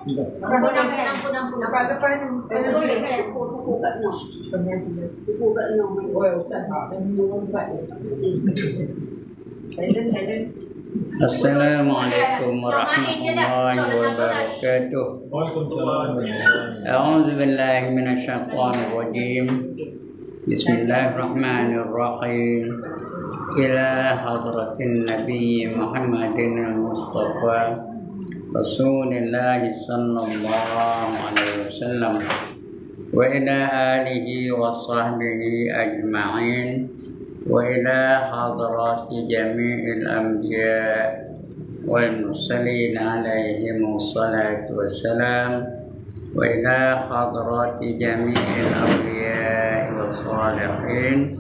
Assalamualaikum warahmatullahi wabarakatuh. A'udzu billahi minasyaitonir rajim. Bismillahirrahmanirrahim. Ila hadratin Nabi Muhammadin al-Mustafa Rasulullah sallallahu alaihi wasallam wa ila alihi wa sahbihi ajma'in wa ila hadrati jami'il anbiya wal mursalin alaihim wassalatu wassalam wa ila hadrati jami'il awliya was salihin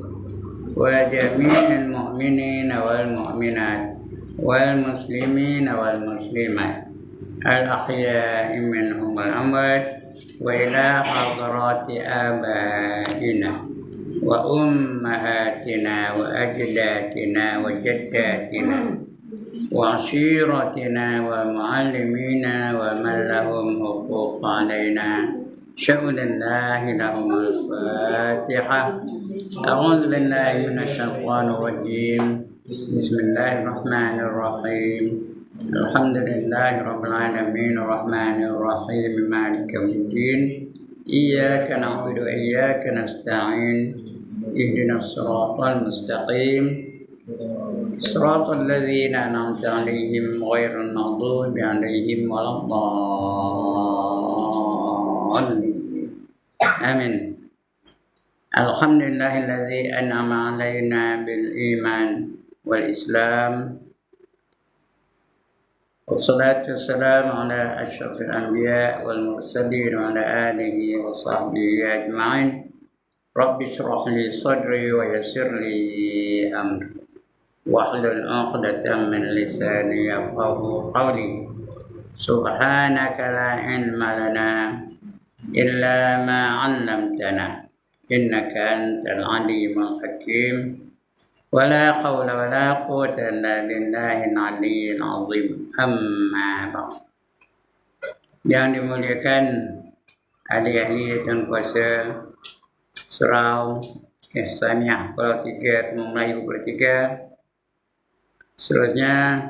wa jami'il mu'minin wal mu'minat wal muslimin wal muslimat al-ahya'i minhum wal amwat wa ila hadrati abaina wa ummahatina wa ajdatina wa jaddatina wa ashiratina wa muallimina wa man lahum huquq alaina syaulillahi lahum al-fatihah. A'udzu billahi minasyaitonir rajim. Bismillahirrahmanirrahim. Alhamdulillahi rabbil alamin arrahmanir rahim maliki yaumiddin. Iyyaka na'budu wa iyyaka nasta'in. Ihdinas siratal mustaqim. Siratal ladzina an'amta 'alaihim ghairil maghdubi 'alaihim waladdallin. Amin. Alhamdulillahilladzi an'ama 'alaina bil iman wal islam. Wassalatu wassalamu ala asyrafil anbiya wal mursalin wa ala alihi wa sahbihi ajma'in. Rabbi shrah li sadri wa yassir li amri wahlul 'uqdatam min lisani yafqahu qawli. Subhanaka la ilma lana illa ma 'allamtana innaka antal alimul hakim. Wala haula wala quwwata illa billahil aliyyil azim. Amma ba'd. Yang dimuliakan ahli-ahli dan kuasa Surau Ihsaniyah Pulau 3 Kampung Melayu Pulau 3. Seterusnya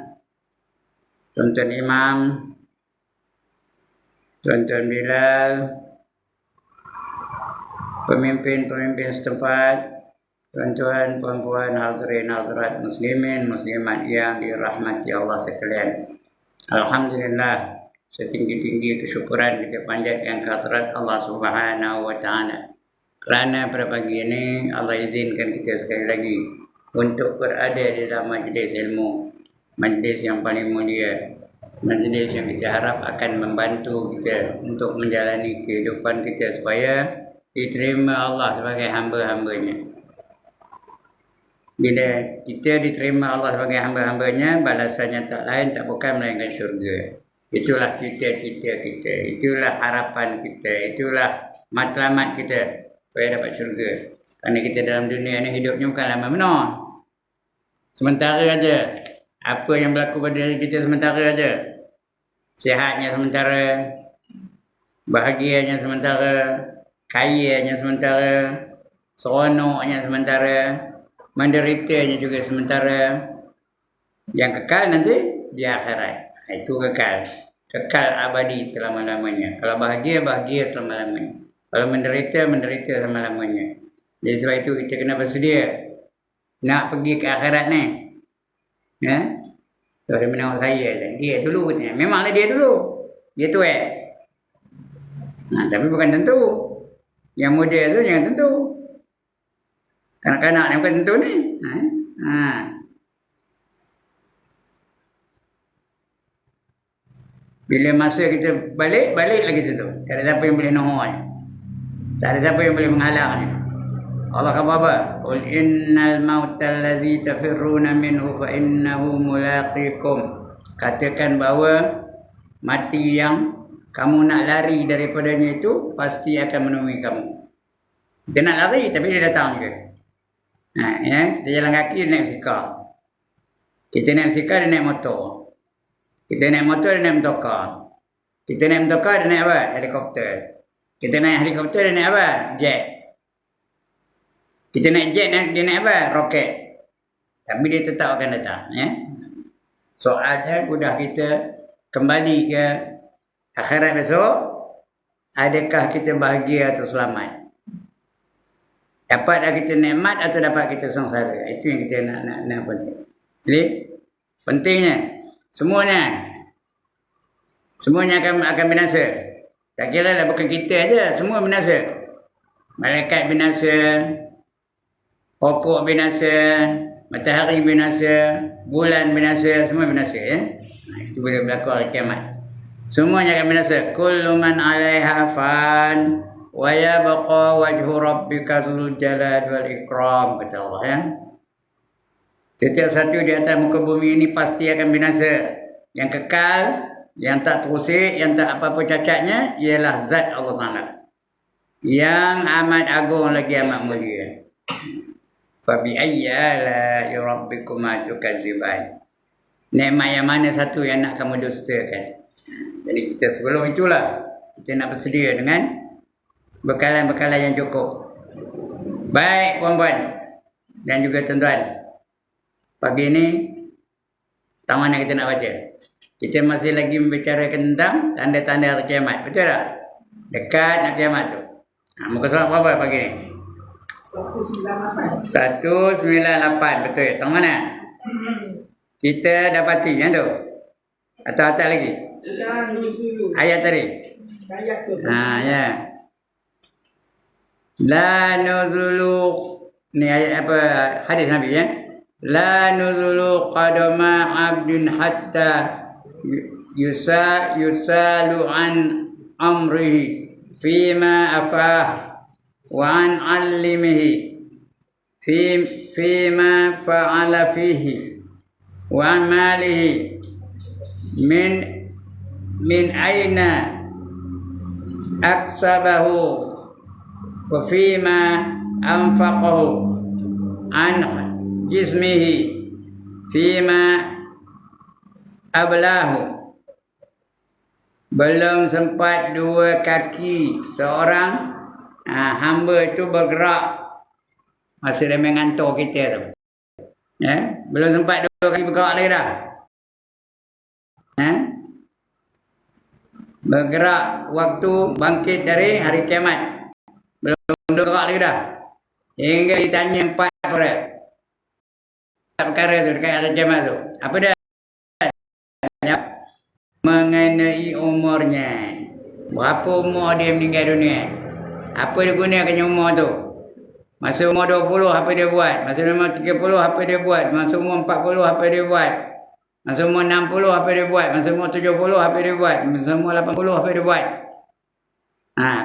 Tuan-tuan Imam, Tuan-tuan Bilal, pemimpin-pemimpin setempat, tuan-tuan, puan-puan, hadirin hadirat muslimin, muslimat yang dirahmati Allah sekalian. Alhamdulillah, setinggi-tinggi kesyukuran kita panjatkan kehadirat Allah Subhanahu wa taala. Kerana pada pagi ini Allah izinkan kita sekali lagi untuk berada di dalam majlis ilmu, majlis yang paling mulia, majlis yang kita harap akan membantu kita untuk menjalani kehidupan kita supaya diterima Allah sebagai hamba-hambanya. Bila kita diterima Allah sebagai hamba-hambanya, balasannya tak lain tak bukan melainkan syurga. Itulah cita-cita kita, itulah harapan kita, itulah matlamat kita supaya dapat syurga. Kerana kita dalam dunia ni hidupnya bukan lama benar. Sementara aja. Apa yang berlaku pada diri kita sementara aja. Sihatnya sementara, bahagianya sementara, kayanya sementara, seronoknya sementara, menderitanya juga sementara. Yang kekal nanti di akhirat. Itu kekal. Kekal abadi selama-lamanya. Kalau bahagia, bahagia selama-lamanya. Kalau menderita, menderita selama-lamanya. Jadi sebab itu kita kena bersedia nak pergi ke akhirat ni. Ya? Dia menengok saya. Dia dulu katanya. Memanglah dia dulu. Dia tu tapi bukan tentu. Yang muda tu jangan tentu. Kanak-kanak ni bukan tentu ni. Bila masa kita balik lagi tentu. Tak ada siapa yang boleh nohoi. Tak ada siapa yang boleh menghalangnya. Allah kata apa? Qul innal mautal ladzi tafirruna minhu fa innahu mulaqikum. Katakan bahawa mati yang kamu nak lari daripadanya itu pasti akan menemui kamu. Kita nak lari tapi dia datang juga. Kita jalan kaki, dia naik basikal. Kita naik basikal, dia naik motor. Kita naik motor, dia naik motorcar. Kita naik motorcar, dia naik apa? Helikopter. Kita naik helikopter, dia naik apa? Jet. Kita naik jet, dia naik apa? Roket. Tapi dia tetap akan datang. Ya? Soalnya sudah kita kembali ke akhirat besok, adakah kita bahagia atau selamat? Dapat dah kita nikmat atau dapat kita sengsara? Itu yang kita nak penting. Jadi pentingnya semuanya akan binasa. Tak kira lah bukan kita aja, semua binasa. Malaikat binasa, pokok binasa, matahari binasa, bulan binasa, semua binasa ya. Itu boleh berlaku hari kiamat. Semuanya akan binasa. Kullu man 'alaiha fan wa yabqa wajhu rabbika dzul jalali wal ikram, kata Allah ya. Setiap satu di atas muka bumi ini pasti akan binasa. Yang kekal, yang tak terusik, yang tak apa-apa cacatnya ialah zat Allah Taala. Yang amat agung lagi amat mulia. Fa bi ayyi ala'i rabbikuma tukadziban. Nikmat yang mana satu yang nak kamu dustakan? Jadi kita sebelum itulah kita nak bersedia dengan bekalan-bekalan yang cukup. Baik puan-puan dan juga tuan-tuan. Pagi ini tamat yang kita nak baca. Kita masih lagi membicarakan tentang tanda-tanda hari kiamat. Betul tak? Dekat nak kiamat tu. Muka surat berapa pagi ni? 198. Betul. Tang mana? Kita dapati yang tu. Atau atas lagi? Ayat tadi. Ya. La nuzulu. Ni ayat apa? Hadis Nabi ya. La nuzulu qadama abdin hatta yusalu an amrihi fima afah wa an allimihi fima fa'ala fihi wa an malihi min aina aksabahu wa fima anfaqahu an jismihi fima ablahu. Belum sempat dua kaki seorang hamba itu bergerak masa dia mengantuk kita tu. Ya, belum sempat dua kaki bergerak lagi dah. Bergerak waktu bangkit dari hari kiamat. Belum bergerak lagi dah. Hingga ditanya 4 perkara tu dekat hari kiamat tu. Apa dah? Mengenai umurnya. Berapa umur dia meninggal dunia? Apa dia gunakan umur tu? Masa umur 20 apa dia buat? Masa umur 30 apa dia buat? Masa umur 40 apa dia buat? Masa umur 60 apa dia buat? Masa umur 70 apa dia buat? Masa umur 80 apa dia buat?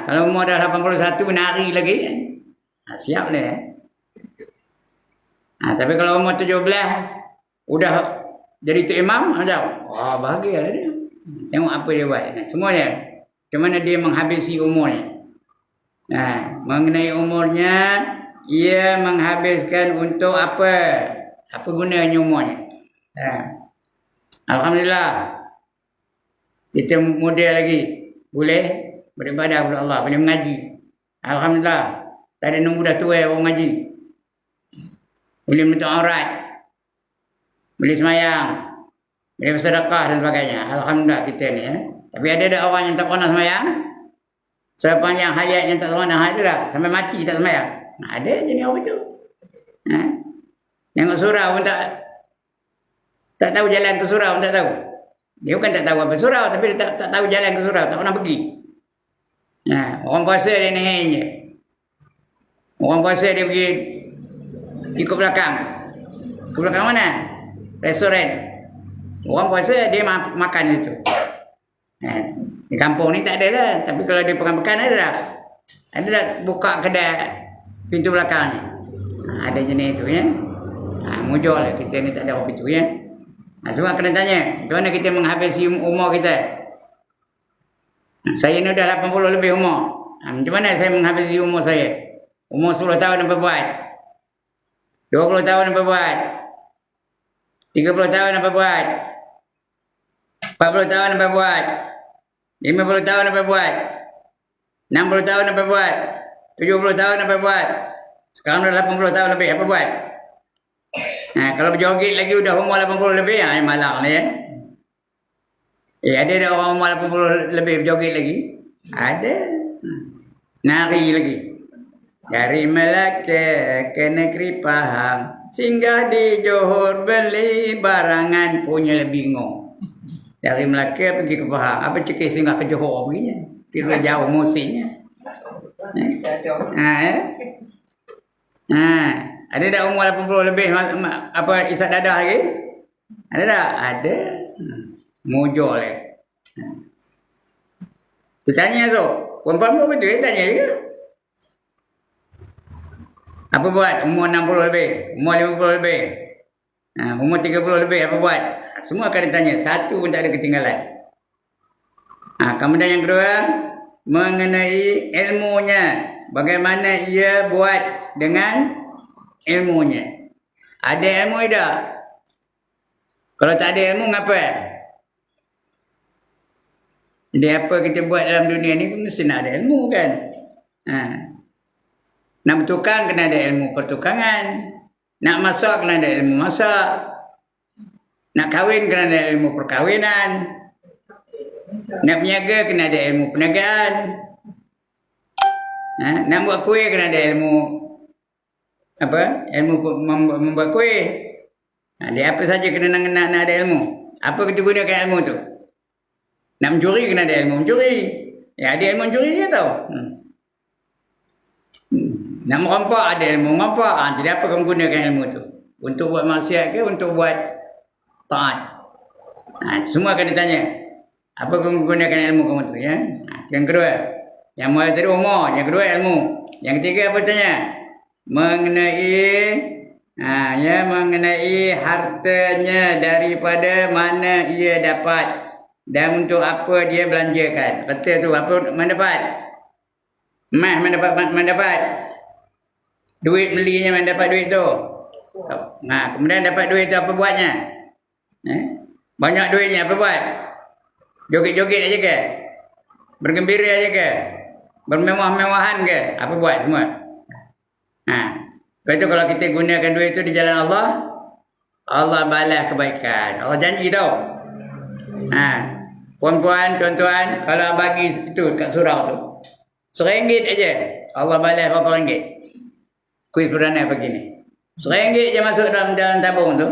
Kalau umur dah 81 menari lagi, siap lah. Tapi kalau umur 17 udah jadi tu imam, bahagia lah dia. Tengok apa dia buat. Semuanya. Macam mana dia menghabisi umurnya. Mengenai umurnya, ia menghabiskan untuk apa? Apa gunanya umurnya? Alhamdulillah. Kita muda lagi. Boleh beribadah kepada Allah. Boleh mengaji. Alhamdulillah. Tak ada nunggu dah tua orang mengaji. Boleh menutup aurat. Boleh semayang. Boleh bersedekah dan sebagainya. Alhamdulillah kita ni ya. Tapi ada orang yang tak pernah semayang. Sepanjang hayat yang tak semayang. Ada tak? Sampai mati tak semayang. Ada jenis orang itu. Tengok surau pun tak tahu jalan ke surau pun tak tahu. Dia bukan tak tahu apa surau. Tapi dia tak tahu jalan ke surau. Tak pernah pergi. Orang puasa dia naik je. Orang puasa dia pergi ikut belakang. Ke belakang mana? Restoran. Orang puasa dia makan di situ. Di kampung ni tak ada lah. Tapi kalau dia pekan-pekan ada tak? Ada tak buka kedai pintu belakangnya? Ada jenis itu ya. Mujur lah kita ni tak ada apa itu ya. Cuma kena tanya, macam mana kita menghabisi umur kita? Saya ni dah 80 lebih umur. Macam mana saya menghabisi umur saya? Umur 10 tahun apa buat? 20 tahun apa buat? 30 tahun apa buat? 40 tahun apa buat? 50 tahun apa buat? 60 tahun apa buat? 70 tahun apa buat? Sekarang dah 80 tahun lebih apa buat? Kalau berjoget lagi udah umur 80 lebih, malang ni ya. Ada dah orang umur 80 lebih berjoget lagi? Ada. Nari lagi. Dari Melaka ke negeri Pahang, singgah di Johor beli barangan, punya lebih bingung. Dari Melaka pergi ke Pahang, apa cekik singgah ke Johor perginya? Tidak jauh musimnya. Ada dah umur 80 lebih apa isap dadah lagi? Ada tak? Ada. Mujur lah. Tanya tu, perempuan pun betul tanya juga. Apa buat umur 60 lebih, umur 50 lebih, umur 30 lebih apa buat? Semua akan ditanya, satu pun tak ada ketinggalan. Kemudian yang kedua, mengenai ilmunya, bagaimana ia buat dengan ilmunya. Ada ilmu tak? Kalau tak ada ilmu, ngapa? Jadi apa kita buat dalam dunia ni pun mesti nak ada ilmu kan. Nak bertukang kena ada ilmu pertukangan. Nak masak kena ada ilmu masak. Nak kahwin kena ada ilmu perkahwinan. Nak berniaga kena ada ilmu perniagaan. Nak buat kuih kena ada ilmu apa? Ilmu membuat kuih. Dia apa saja kena nak ada ilmu. Apa kita gunakan ilmu tu? Nak mencuri kena ada ilmu mencuri. Ada ilmu mencuri dia tahu. Nak merompak ada ilmu merompak. Jadi apa kamu gunakan ilmu tu? Untuk buat maksiat ke untuk buat taat? Semua akan ditanya. Apa kamu gunakan ilmu kamu tu ya? Yang kedua. Yang mula tadi umur, yang kedua ilmu. Yang ketiga apa tanya? Mengenai hartanya daripada mana ia dapat dan untuk apa dia belanjakan. Kata tu apa mendapat? Mendapat duit belinya, mendapat duit tu. Kemudian dapat duit tu apa buatnya? Banyak duitnya apa buat? Joget-joget aja ke? Bergembira aja ke? Bermewah-mewahan ke? Apa buat semua? Lepas tu kalau kita gunakan duit tu di jalan Allah, Allah balas kebaikan. Allah janji tau. Puan-puan, tuan-tuan, kalau bagi itu kat surau tu, RM1 aja, Allah balas berapa ringgit? Kuis perdana pagi ni. RM1 je masuk dalam tabung tu,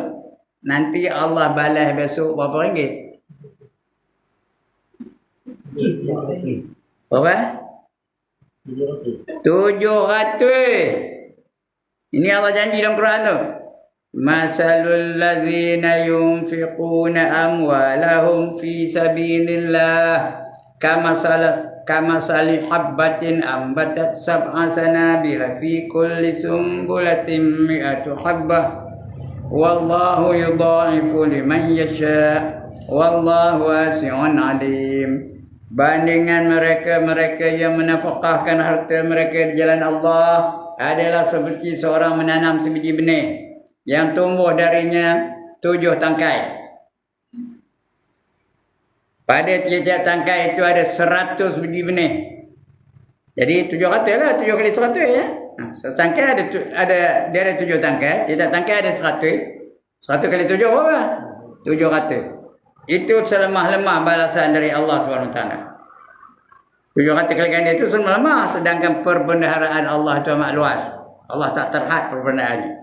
nanti Allah balas besok berapa ringgit? Berapa? 700. Ini Allah janji dalam Quran tu. Masalul ladzina yunfiquna amwalahum fi sabilillah kamasali habbatin ambatat sab'a sanabila fi kulli sumbulatin mi'atu habbah wallahu yudha'ifu liman yasha wallahu wasi'un alim. Bandingan mereka yang menafkahkan harta mereka di jalan Allah adalah seperti seorang menanam sebiji benih yang tumbuh darinya 7 tangkai. Pada tiap-tiap tangkai itu ada 100 biji benih. Jadi 700 lah, 7 kali 100 ya. Setangkai dia ada 7 tangkai, tiap tangkai ada 100. 100 kali 7 berapa? 700. Itu selemah-lemah balasan dari Allah SWT. 700 kali ganda itu selemah-lemah, sedangkan perbendaharaan Allah itu amat luas. Allah tak terhad perbendaharaannya.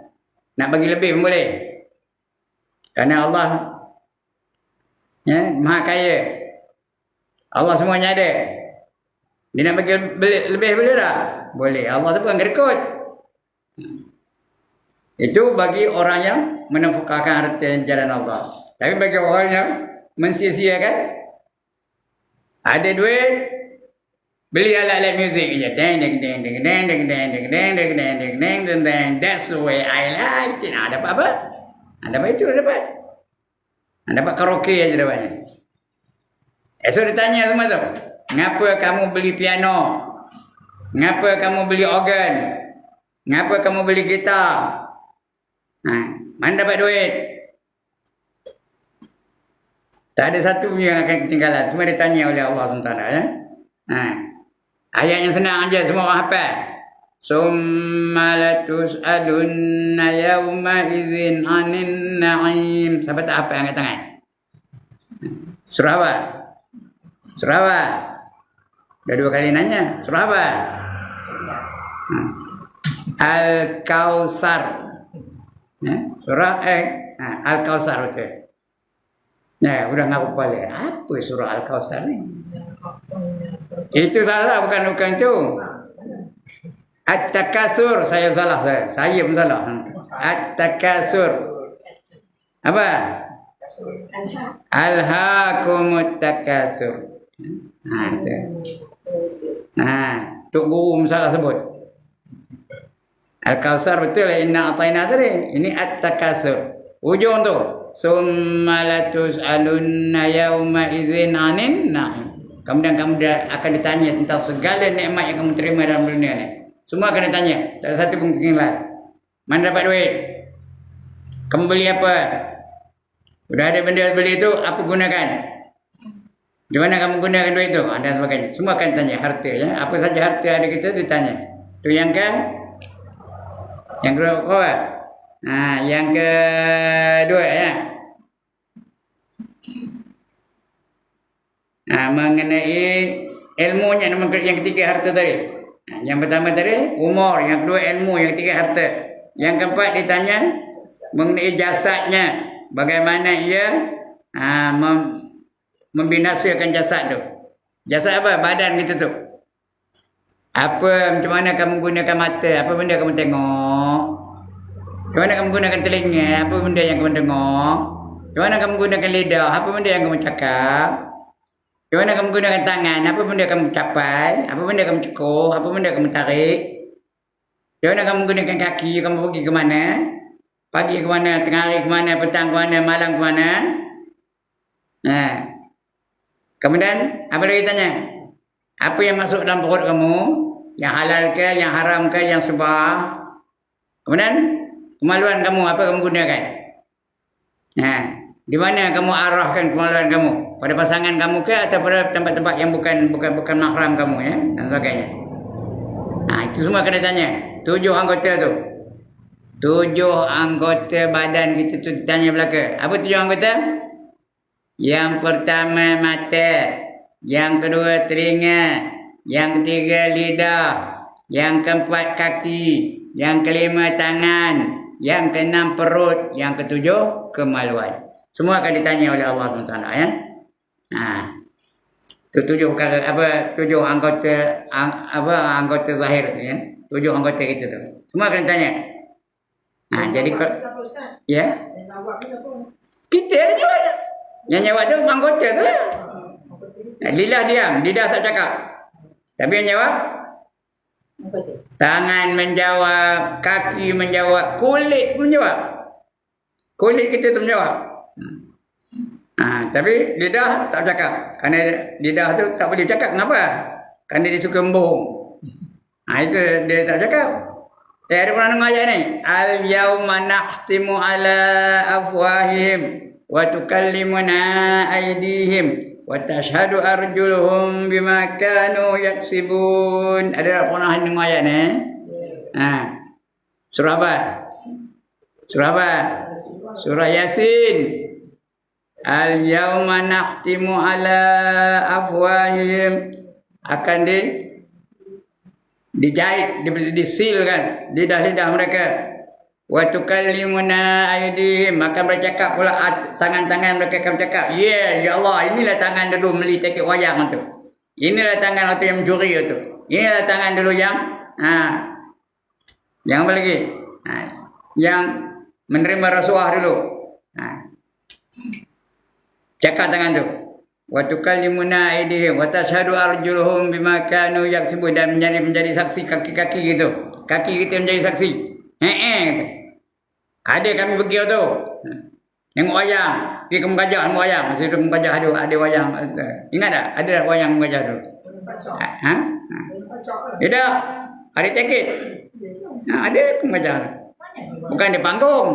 Nak bagi lebih pun boleh. Kerana Allah maha kaya. Allah semuanya ada. Dia nak bagi lebih boleh tak? Boleh. Allah tu bukan gerekut. Itu bagi orang yang menafkahkan harta jalan Allah. Tapi bagi orang yang mensia-siakan, ada duit, beli alat-alat muzik je. Deng deng deng deng deng deng deng deng deng deng deng deng deng deng deng. That's the way I like it. Dapat apa? Dapat itu dapat. Dapat karaoke aja dapatnya. Esok ditanya semua tu. Ngapa kamu beli piano? Ngapa kamu beli organ? Ngapa kamu beli gitar? Mana dapat duit? Tak ada satu yang akan ketinggalan. Semua ditanya oleh Allah SWT. Ya? Ayat yang senang aja semua orang hafal. Summa latus'alunna yawma idzin 'anin na'im. Siapa tak hafal angkat tangan? Surah apa? Surah apa? Dah 2 kali nanya. Surah apa? Al-Kautsar. Surah Al-Kautsar betul. Nah, udah ngaku balik. Apa surah Al-Kautsar ni? Itu salah, bukan itu. At-Takatsur, saya salah saya. Saya pun salah. At-Takatsur. Apa? Alhaakumut takatsur. Itu. Tok Guru salah sebut. Al-Kautsar betul lah, inna ataina tadi. Ini at-takatsur. Ujung tu. Summa latus'alunna yawma idzin 'anin na'im. Kemudian kamu akan ditanya tentang segala nikmat yang kamu terima dalam dunia ni. Semua akan ditanya. Tak ada satu pun ketinggalan. Mana dapat duit? Kamu beli apa? Sudah ada benda beli itu, apa gunakan? Di mana kamu gunakan duit itu? Dan sebagainya. Semua akan ditanya harta. Ya? Apa saja harta ada kita ditanya. Itu yang kedua. Yang kedua ya. Mengenai ilmunya yang ketiga harta tadi. Yang pertama tadi umur, yang kedua ilmu, yang ketiga harta. Yang keempat ditanya mengenai jasadnya, bagaimana ia membinasakan jasad tu. Jasad apa? Badan kita tu. Macam mana kamu gunakan mata? Apa benda kamu tengok? Macam mana kamu gunakan telinga? Apa benda yang kamu dengar? Macam mana kamu gunakan lidah? Apa benda yang kamu cakap? Macam mana kamu gunakan tangan? Apa benda kamu capai? Apa benda kamu cukur? Apa benda kamu tarik? Macam mana kamu gunakan kaki? Kamu pergi ke mana? Pagi ke mana? Tengah hari ke mana? Petang ke mana? Malam ke mana? Kemudian apa lagi tanya? Apa yang masuk dalam perut kamu? Yang halal ke? Yang haram ke? Yang subah? Kemudian kemaluan kamu, apa kamu gunakan? Di mana kamu arahkan kemaluan kamu? Pada pasangan kamu ke atau pada tempat-tempat yang bukan mahram kamu ya? Dan sebagainya. Itu semua kena tanya. 7 anggota tu. 7 anggota badan kita tu ditanya belaka. Apa 7 anggota? Yang pertama mata, yang kedua telinga, yang ketiga lidah, yang keempat kaki, yang kelima tangan, yang keenam perut, yang ketujuh kemaluan. Semua akan ditanya oleh Allah SWT ya. Itu 7 perkara tujuh anggota anggota zahir tu ya. 7 anggota kita tu. Semua akan ditanya. Jadi ya. Kita ada jawab. Yang jawab tu anggota tu lah. Lidah diam, lidah tak cakap. Tapi yang jawab tangan menjawab, kaki menjawab, kulit menjawab. Kulit kita tu menjawab. Tapi lidah tak cakap. Kerana lidah tu tak boleh cakap. Kenapa? Kerana dia suka embung. Itu dia tak cakap. Ada pernah dengar ayat ni? Al-yawma nakhtimu ala afwahihim wa tukallimuna aydihim wa tashhadu arjuluhum bima kanu yaksibun. Ada pernah dengar ayat ni? Surah apa? Surah apa? Surah Yasin. Al-yawma nakhtimu ala afwahihim, akan dijahit, disilkan lidah-lidah mereka. Wa tukallimuna aydihim, akan bercakap pula tangan-tangan mereka akan bercakap. Ya Allah, inilah tangan dulu beli tiket wayang tu. Inilah tangan waktu yang mencuri tu. Inilah tangan dulu yang yang apa lagi? Yang menerima rasuah dulu. Cakap tangan tu. Wa tukallimuna aydihim wa tashhadu arjuluhum bima kanu yaksibun, dan menjadi saksi kaki-kaki gitu. Kaki kita menjadi saksi. Kata. Ada kami pergi tu. Tengok wayang, pergi ke Mengajak tengok wayang. Masa tu Mengajak ada wayang. Ingat tak? Ada wayang Mengajak tu. Tidak. Ada tiket. Ada Mengajak. Bukan di panggung.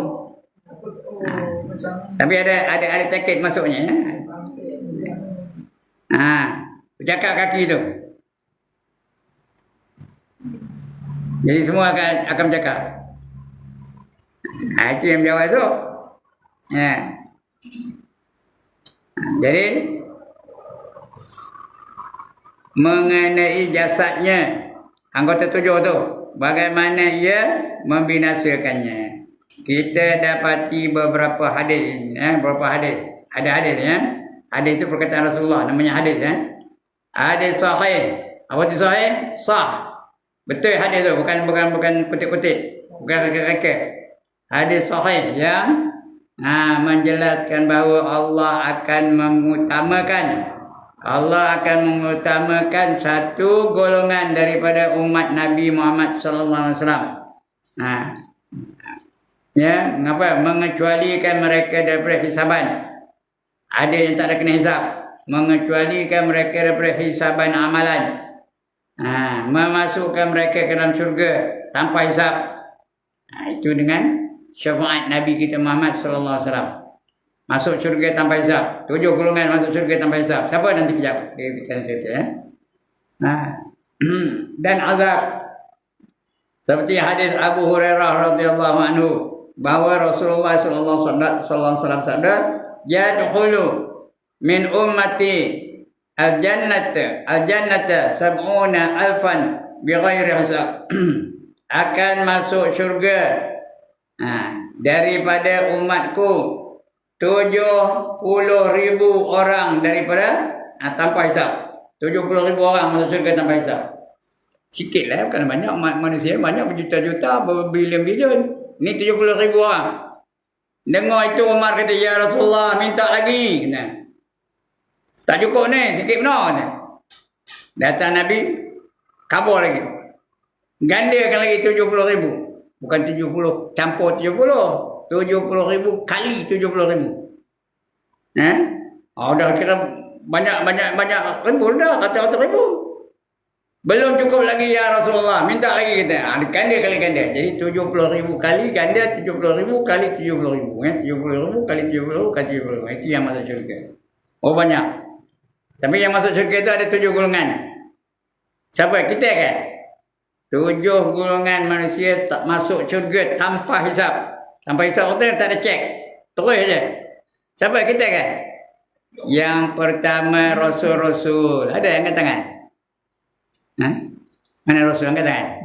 Tapi ada tiket masuknya ya. Bercakap kaki tu. Jadi semua akan bercakap. Itu yang menjawab tu. Jadi mengenai jasadnya anggota 7 tu, bagaimana ia membinasakannya. Kita dapati beberapa hadis, Ada hadis ya. Hadis itu perkataan Rasulullah, namanya hadis ya. Hadis sahih. Apa itu sahih? Sah. Betul hadis tu, bukan kutip-kutip, bukan reka-reka. Hadis sahih yang menjelaskan bahawa Allah akan mengutamakan satu golongan daripada umat Nabi Muhammad sallallahu alaihi wasallam. Mengapa? Mengecualikan mereka daripada hisaban. Ada yang tak ada kena hisab, mengecualikan mereka daripada hisaban amalan. Memasukkan mereka ke dalam syurga tanpa hisab. Itu dengan syafaat Nabi kita Muhammad sallallahu alaihi wasallam. Masuk syurga tanpa hisab. 7 golongan masuk syurga tanpa hisab. Siapa nanti kejap? Kita cerita ya. Dan azab. Seperti hadis Abu Hurairah radhiyallahu anhu bahawa Rasulullah sallallahu alaihi wasallam sabda, "Yadkhulu min ummati al-jannata sab'una alfan bighairi hisab." Akan masuk syurga daripada umatku 70,000 orang daripada tanpa hisab. 70,000 orang masuk syurga tanpa hisab. Sikit lah, bukan banyak. Manusia banyak, berjuta-juta, berbilion-bilion. Ini 70,000 orang. Dengar itu Umar kata, "Ya Rasulullah, minta lagi." Tak cukup ni, sikit benar. Datang Nabi, kabur lagi. Gandakan lagi 70,000. Bukan 70 campur 70. 70,000 kali 70,000. Dah kira banyak ribu dah, kata ribu. Belum cukup lagi ya Rasulullah, minta lagi kita. Ganda kali ganda. Jadi 70,000 kali ganda, 70,000 kali 70,000. 70,000 kali 70,000 kali 70,000. Itu yang masuk syurga. Oh banyak. Tapi yang masuk syurga itu ada 7 golongan. Siapa? Kita kan? 7 golongan manusia tak masuk syurga tanpa hisab. Tanpa hisab itu tak ada cek. Terus saja. Siapa? Kita kan? Yang pertama Rasul-Rasul. Ada yang angkat tangan? Mana Rasul angkat tangan?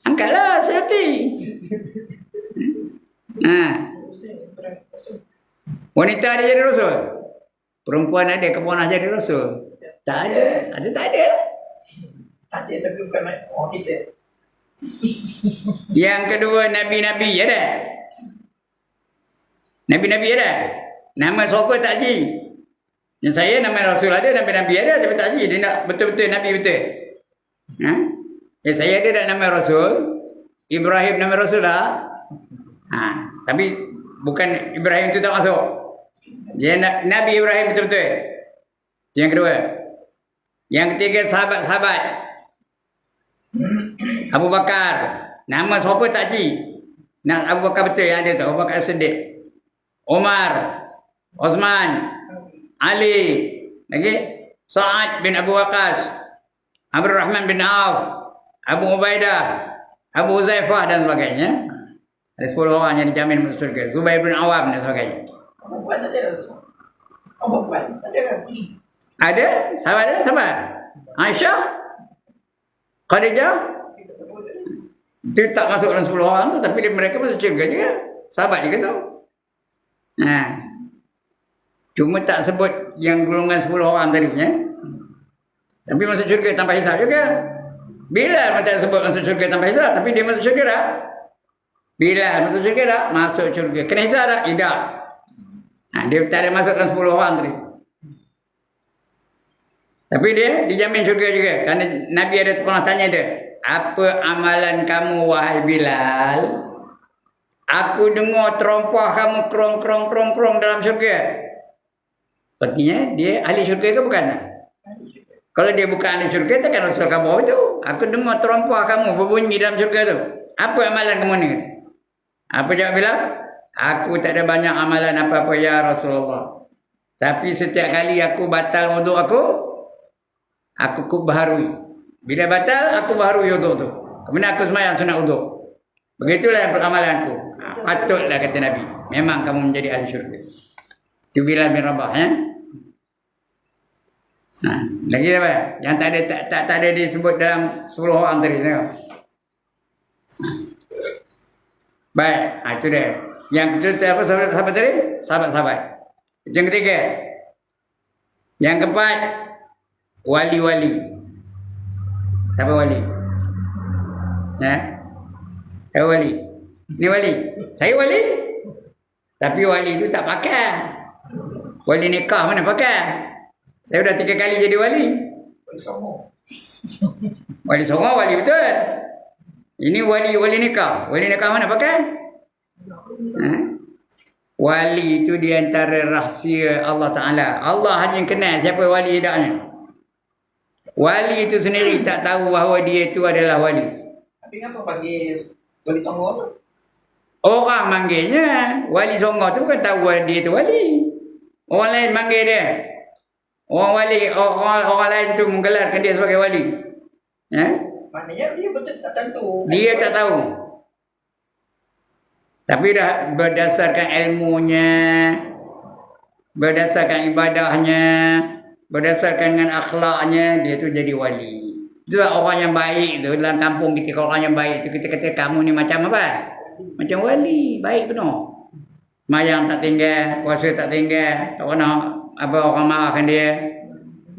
Angkatlah, sehati. Wanita ada jadi Rasul? Perempuan ada keponah jadi Rasul? Tak ada. Tak ada lah. Ada tapi bukan orang kita. Yang kedua Nabi-Nabi ada? Nabi-Nabi ada? Nama siapa tak haji? Yang saya nama Rasul ada, Nabi-Nabi ada tapi tak haji. Dia nak betul-betul Nabi betul. Saya ada tak nama Rasul? Ibrahim nama Rasul lah. Tapi bukan Ibrahim tu tak masuk. Dia Nabi Ibrahim betul-betul. Yang kedua. Yang ketiga sahabat-sahabat. Abu Bakar. Nama siapa tak haji? Nak Abu Bakar betul yang ada tu. Abu Bakar Siddiq. Umar. Osman. Ali. Lagi? Sa'ad bin Abu Waqqas. Abdul Rahman bin Auf. Abu Ubaidah. Abu Huzaifah dan sebagainya. Ada 10 orang yang dijamin masuk syurga. Zubair bin Awam dan sebagainya. Perempuan tak ada. Perempuan tak ada. Ada? Sahabat ada? Sahabat? Aisyah? Khadijah? Dia tak masuk dalam 10 orang tu, tapi mereka masuk syurga juga. Sahabat juga tu. Cuma tak sebut yang golongan 10 orang tadi. Tapi masuk syurga tanpa hisab juga. Bilal tak sebut masuk syurga tanpa hisab, tapi dia masuk syurga dah. Bilal masuk syurga dah? Masuk syurga. Kena hisab tak? Tidak. Dia tak ada masuk dalam 10 orang tadi. Tapi dia dijamin syurga juga. Kerana Nabi ada pernah tanya dia, "Apa amalan kamu wahai Bilal? Aku dengar terompah kamu krong dalam syurga." Artinya dia ahli syurga ke bukan? Kalau dia bukan ahli syurga, takkan Rasul kamu itu. Aku dengar terompah kamu berbunyi dalam syurga tu. Apa amalan kamu ni? Apa jawab Bilal? Aku tak ada banyak amalan apa-apa ya Rasulullah. Tapi setiap kali aku batal wuduk aku, aku baharui. Bila batal, aku baharui wuduk tu. Kemudian aku semayang sunat wuduk. Begitulah peramalanku. Patutlah kata Nabi. Memang kamu menjadi ahli syurga. Itu Bilal bin Rabah, ya. Nah, lagi apa? Yang tak ada disebut dalam 10 orang tadi. Tengok. Baik, itu dia. Yang ketiga apa sahabat tadi? Sahabat-sahabat. Yang ketiga. Yang keempat, wali-wali. Siapa wali? Ya. Siapa wali? Ini wali. Saya wali. Tapi wali itu tak pakai. Wali nikah mana pakai? Saya dah 3 kali jadi wali. Wali Songo. Wali Songo, wali betul. Ini wali nikah. Wali nikah mana pakai? Wali itu di antara rahsia Allah Ta'ala. Allah hanya kenal siapa wali hidupnya. Wali itu sendiri tak tahu bahawa dia itu adalah wali. Tapi kenapa bagi Wali Songo tu? Orang manggilnya Wali Songo tu bukan tahu dia itu wali. Orang lain manggil dia. Orang wali, orang lain tu menggelarkan dia sebagai wali. Ya? Maknanya dia betul tak tentu. Dia tak tahu. Tapi dah berdasarkan ilmunya, berdasarkan ibadahnya, berdasarkan dengan akhlaknya, dia tu jadi wali. Itulah orang yang baik tu dalam kampung kita. Kalau orang yang baik tu kita kata kamu ni macam apa? Macam wali, baik penuh. Mayang tak tinggal, puasa tak tinggal, tak pernah apa orang marahkan dia.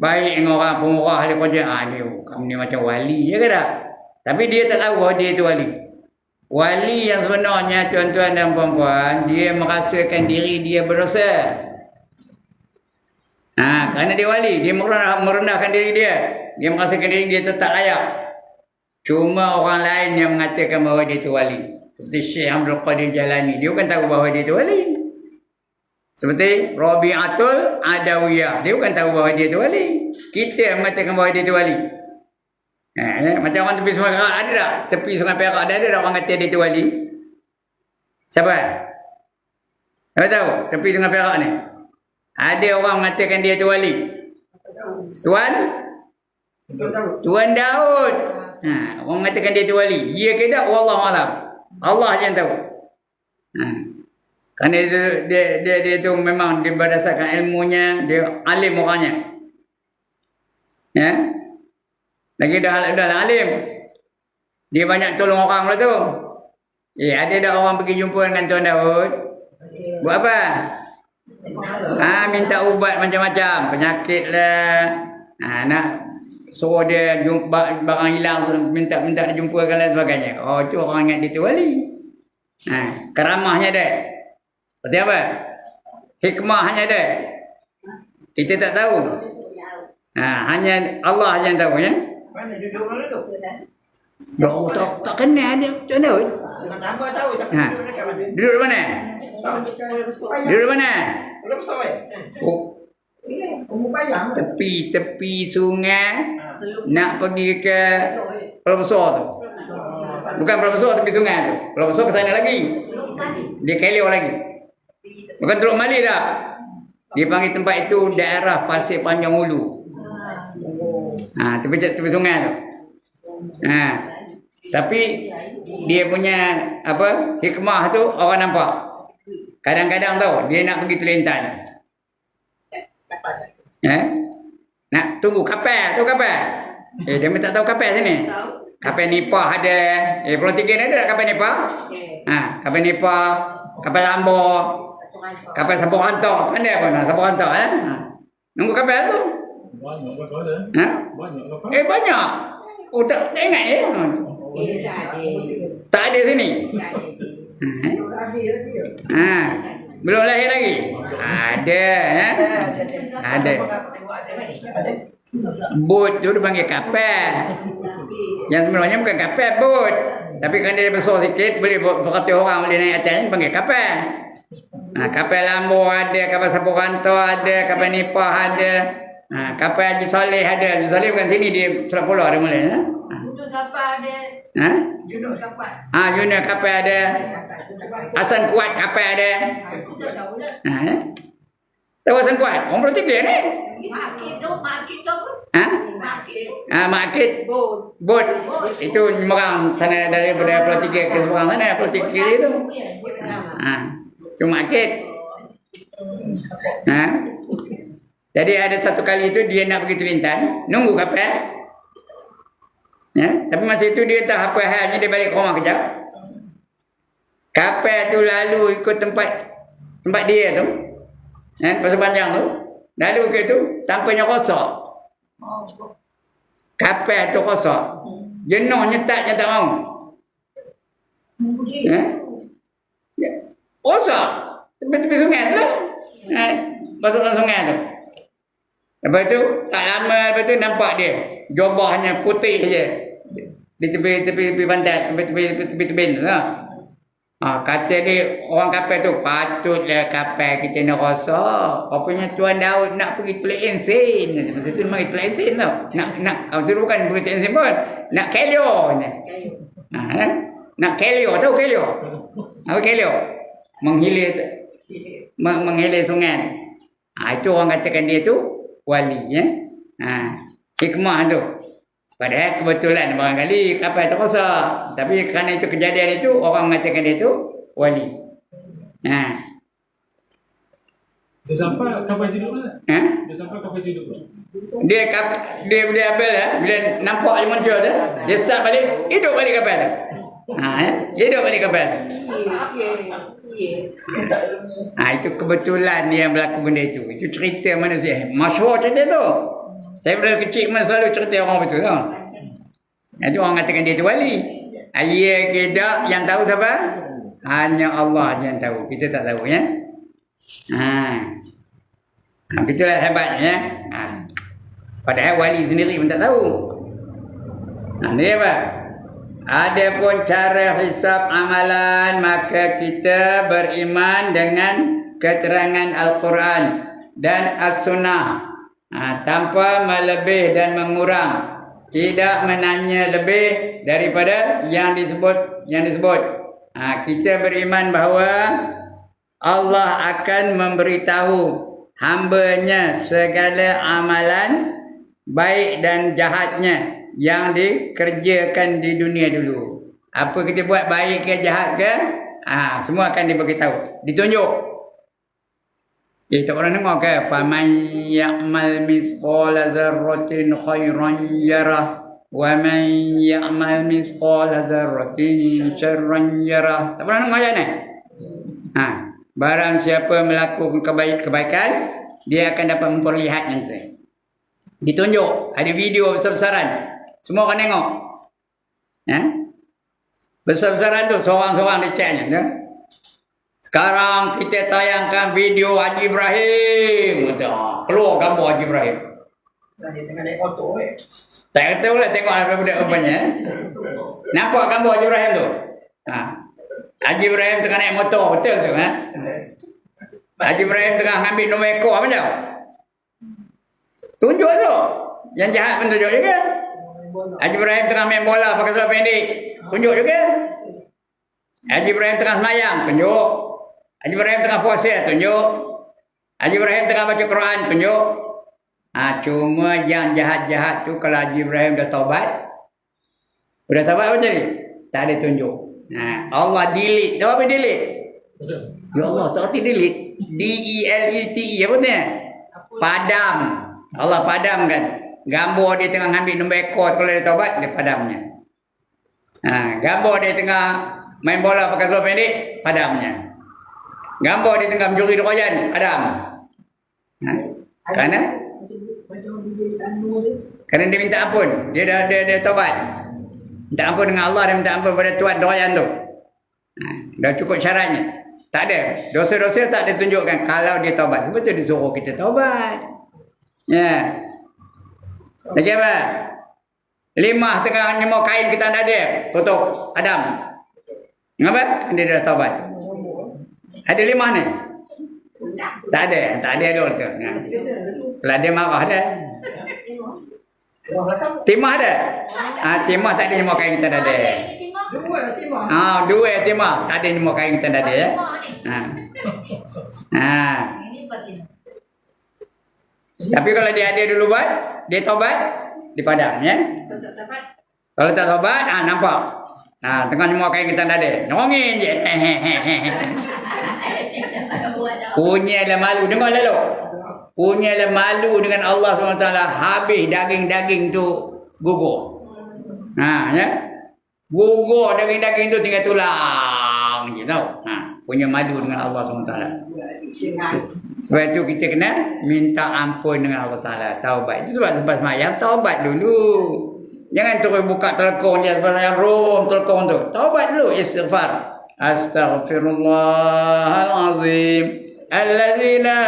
Baik dengan orang pemurah dia kerja. Dia kamu ni macam wali je ke tak? Tapi dia tak tahu bahawa dia tu wali. Wali yang sebenarnya tuan-tuan dan puan-puan, dia merasakan diri dia berdosa. Kerana dia wali, dia merendahkan diri dia. Dia merasakan diri dia tak layak. Cuma orang lain yang mengatakan bahawa dia tu wali. Seperti Syekh Abdul Qadir Jalani, dia bukan tahu bahawa dia tu wali. Seperti Rabi'atul Adawiyah, dia bukan tahu bahawa dia tu wali. Kita mengatakan bahawa dia tu wali. Macam orang tepi Sungai Perak ada tak? Tepi Sungai Perak ada tak orang kata dia tu wali? Siapa? Siapa tahu? Tepi Sungai Perak ni. Ada orang mengatakan dia tu wali. Tuan Daud. Orang mengatakan dia tu wali. Ya ke tak? Wallahualam. Allah je yang tahu. Kerana dia tu memang dia berdasarkan ilmunya, dia alim orangnya. Ya. Lagi dah alim. Dia banyak tolong orang lah tu. Ada dah orang pergi jumpa dengan Tuan Daud. Buat apa? Minta ubat macam-macam, penyakit lah. Nak suruh dia jumpa barang hilang, minta dia jumpakan dan sebagainya. Oh, tu orang ingat dia tu wali. Keramahnya dia. Seperti apa? Hikmahnya dia. Kita tak tahu. Hanya Allah yang tahu, ya. Mana duduk mana tu? Tak kenal dia Tuan Daud. Nama tahu tapi duduk dekat mana? Duduk mana? Duduk mana? Belum sampai. Tepi sungai nak pergi ke Pulau Besar tu. Bukan Pulau Besar, tepi sungai tu. Pulau Besar ke sana lagi. Dia Kelio lagi. Bukan Teluk Mali dah. Dia panggil tempat itu daerah Pasir Panjang Ulu. Tepi sungai tu. Tapi dia punya hikmah tu orang nampak. Kadang-kadang tahu dia nak pergi Kelantan. Nak tunggu kapal tu kapal. Dia tak tahu kapal sini. Kapal Nipah ada. Pulau Tiga ni ada tak kapal Nipah? Kapal Nipah, kapal Lambor, kapal Sabuk Hantar. Pandai apa nak Sabuk Hantar nunggu kapal tu. Banyak. Tak ingat ya. Tak ada sini. Belum lahir lagi. Ada. Ada. Bot tu dipanggil kapal. Yang sebenarnya bukan kapal, bot. Tapi kan dia besar sikit, boleh beratus orang boleh naik atas, panggil kapal. Kapal Lambor ada, kapal Sabuk Hantar ada, kapal Nipah ada. Kapal Haji Saleh ada. Haji Saleh bukan sini, dia Selat Pulau ada mula. Junus kapal ada. Junus kapal. Junus kapal ada. Hasan Kuat kapal ada. Tahu sengkuat? Orang 23 ni. Makit tu apa? Ha? Makit tu. Makit. Bot. Itu orang sana daripada Pulau Tiga ke seberang sana, Pulau Tiga kiri tu. Itu makit. Jadi ada satu kali itu dia nak pergi Kelantan, nunggu kapal. Tapi masa itu dia tak apa halnya, dia balik ke rumah kejap. Kapal tu lalu ikut tempat dia tu. Pasal panjang tu. Lalu ke tu, tampaknya rosak. Kapal tu rosak. Jenuh nyetaknya tak mau. Rosak. Tepi-tepi sungai tu lah. Masuk dalam sungai tu. Lepas tu, tak lama lepas tu nampak dia. Jubahnya putih je. Di tepi-tepi pantai, tepi-tepi tebing tu lah. Kata dia, orang kapal tu, patutlah kapal kita nak rosak. Rupanya Tuan Daud nak pergi Teluk Ensin. Masa tu mari Teluk Ensin tau. Nak bukan pergi Teluk Ensin pun. Nak Kelio. Nak Kelio, tahu Kelio? Apa Kelio? Menghilir sungai. Itu orang katakan dia tu wali. Hikmah tu. Padahal kebetulan barangkali kapal tu rosak. Tapi kerana itu kejadian itu, orang mengatakan dia tu wali. Dia sampai kapal tidur lah. Dia sampai kapal tidur. Dia ambil lah. Bila nampak dia muncul tu, dia start balik, hidup balik kapal tu. Hidup balik kapal tu. Itu kebetulan dia yang berlaku benda itu. Itu cerita manusia. Masyhur cerita tu. Saya pada kecil pun selalu cerita orang betul tau. Itu orang katakan dia tu wali. Ya tidak, yang tahu siapa? Hanya Allah yang tahu. Kita tak tahu ya. Itulah hebatnya. Padahal wali sendiri pun tak tahu. Dia apa? Adapun cara hisab amalan, maka kita beriman dengan keterangan Al-Quran dan As-Sunnah. Tanpa melebih dan mengurang, tidak menanya lebih daripada yang disebut. Kita beriman bahawa Allah akan memberitahu hamba-Nya segala amalan baik dan jahatnya yang dikerjakan di dunia dulu. Apa kita buat, baik ke jahat ke, semua akan diberitahu, ditunjuk. Tak orang dengar ke? Faman ya'mal misqala dzarratin khairan yarah wa man ya'mal misqala dzarratin syarran yarah. Tak pernah dengar ayat ni? Barang siapa melakukan kebaikan, dia akan dapat memperlihatnya. Ditunjuk, ada video besar-besaran. Semua orang tengok. Besar-besaran tu seorang-seorang dia ceknya. Sekarang kita tayangkan video Haji Ibrahim. Keluar gambar Haji Ibrahim. Dia tengah naik motor Tak tahu lah tengok apa budak-budaknya. Nampak gambar Haji Ibrahim tu? Haji Ibrahim tengah naik motor, betul tu? Haji Ibrahim tengah ambil nombor ekor apa macam? Tunjuk tu. Yang jahat pun tunjuk juga. Haji Ibrahim tengah main bola pakai seluar pendek. Tunjuk juga. Haji Ibrahim tengah semayang, tunjuk. Haji Ibrahim tengah puasa, tunjuk. Haji Ibrahim tengah baca Quran, tunjuk. Cuma yang jahat-jahat tu kalau Haji Ibrahim dah taubat. Sudah taubat apa jadi? Tak ada tunjuk. Allah delete. Tahu apa delete? Ya Allah, tak arti delete. D-E-L-E-T-E. Apa tu? Padam. Allah padamkan. Gambar dia tengah ambil nombor ekor kalau dia taubat, dia padamnya. Gambar dia tengah main bola pakai seluar pendek, padamnya. Gambar dia tengah mencuri doyan, padam. Kerana dia minta ampun. Dia taubat. Minta ampun dengan Allah dan minta ampun pada tuan doyan tu. Dah cukup syaratnya. Tak ada. Dosa-dosa tak ditunjukkan kalau dia taubat. Sebab tu dia suruh kita taubat. Lagi apa? Limah tengah nyemur kain kita dada, tutup Adam. Kenapa? Dia dah taubat. Ada limah ni? Tak ada dulu tu. Kalau dia marah ada. Timah ada? Timah tak ada nyemur kain kita dada. Dua timah. Tak ada nyemur kain kita dada ya. Tapi kalau dia dulu buat, dia tobat di padang ya. Kalau tak tobat, nampak. Tengah semua kayak kita tadi. Nongin je. Punyalah malu. Dengar lalu. Punyalah malu dengan Allah SWT. Habis daging-daging tu gugur. Ya. Gugur daging-daging tu tinggal tulang je tahu. Punya malu dengan Allah SWT. Sebab itu kita kena minta ampun dengan Allah Ta'ala. Taubat. Itu sebab semayang taubat dulu. Jangan terus buka telekong je sepanjang room telekong tu. Taubat dulu, istighfar. Astaghfirullahalazim. Allazi la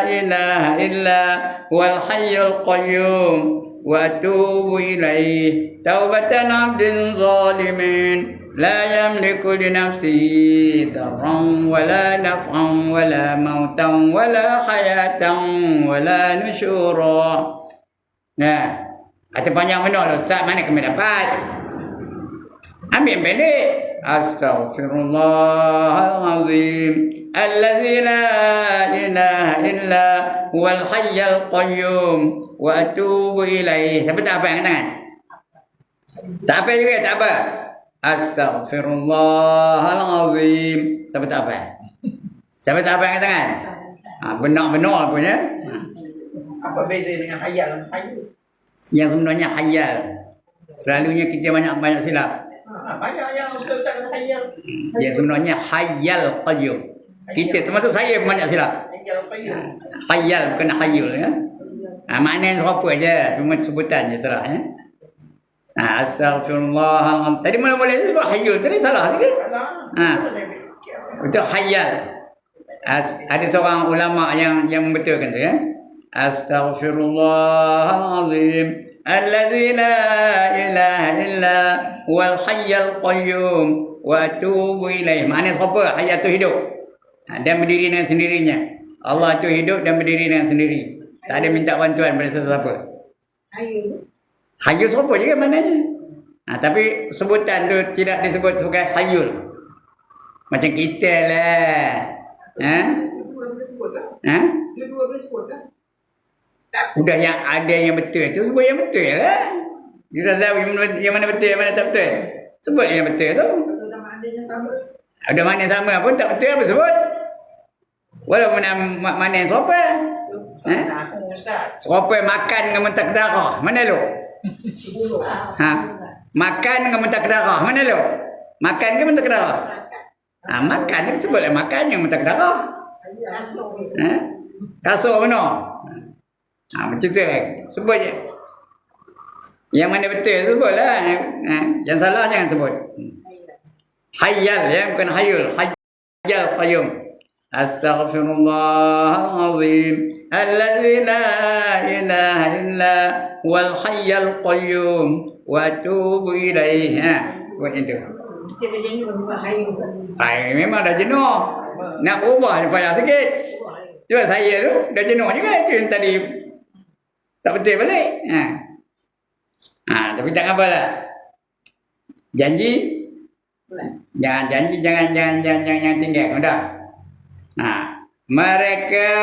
ilaha illa huwal hayyul qayyum wa atubu ilaih. Taubatan 'abdin zalimin la yamliku li nafsihi darran wala naf'an wala mautan wala hayatan wala nusyura. Nah, atau panjang benar Ustaz, mana kami dapat? Ambil pendek. Astaghfirullahalazim. Allazi la ilaha illa huwal hayyul qayyum wa atubu ilaih. Siapa tak apa yang tangan? Tak apa juga, tak apa. Astaghfirullahalazim. Siapa tak apa? Siapa tak apa yang tangan? Benar-benar punya. Apa beza dengan hayal? Yang sebenarnya khayal. Selalunya kita banyak silap. Banyak yang ustaz-ustaz hayal. Yang sebenarnya khayal qayyum. Kita termasuk saya banyak silap. Hayal qayyum. Khayal bukan khayul ya. Maknanya serupa aja, cuma sebutan je salah ya. Astaghfirullah. Tadi mana boleh sebut khayul, tadi salah sikit. Itu khayal. Ada seorang ulama yang membetulkan tu ya. Astaghfirullahalazim. Allazi la ilaha illa huwal hayyul qayyum wa atubu ilaih. Maknanya apa? Hayat tu hidup. Dan berdiri dengan sendirinya. Allah tu hidup dan berdiri dengan sendiri. Tak ada minta bantuan pada sesiapa. Hayyul apa juga maknanya. Tapi sebutan tu tidak disebut sebagai hayyul. Macam kita lah. Dua boleh sebut kan? Dua boleh sebut kan? Udah yang ada yang betul tu sebut yang betul lah. Kita tahu yang mana betul yang mana tak betul. Sebut yang betul tu. Kalau maknanya sama. Ada makna sama pun tak betul apa sebut. Walaupun mana yang serupa. Aku ustaz. Serupa makan dengan mentak darah. Mana lu? Makan dengan mentak darah. Mana lu? Makan ke mentak darah? Makan ni sebutlah makan yang mentak darah. Kasur mana? Macam tu lah. Sebut je. Yang mana betul sebutlah. Yang salah jangan sebut. Hayyal ya, bukan hayul. Hayyul qayyum. Astaghfirullahalazim. Allazi la ilaha illa huwal hayyul qayyum wa atubu ilaih. Buat itu. Memang dah jenuh. Nak ubah payah sikit. Cuma saya tu dah jenuh juga. Itu yang tadi tak betul balik. Tapi tak apalah. Janji. Jangan janji, jangan tinggal. Udah. Mereka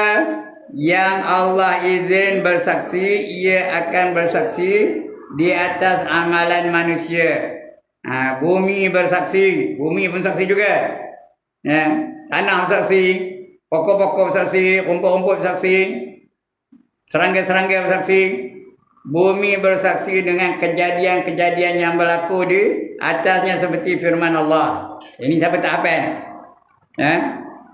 yang Allah izin bersaksi, ia akan bersaksi di atas amalan manusia. Bumi bersaksi, bumi pun saksi juga. Tanah bersaksi, pokok-pokok bersaksi, rumput-rumput bersaksi. Serangga-serangga bersaksi. Bumi bersaksi dengan kejadian-kejadian yang berlaku di atasnya seperti firman Allah. Ini siapa tak apa?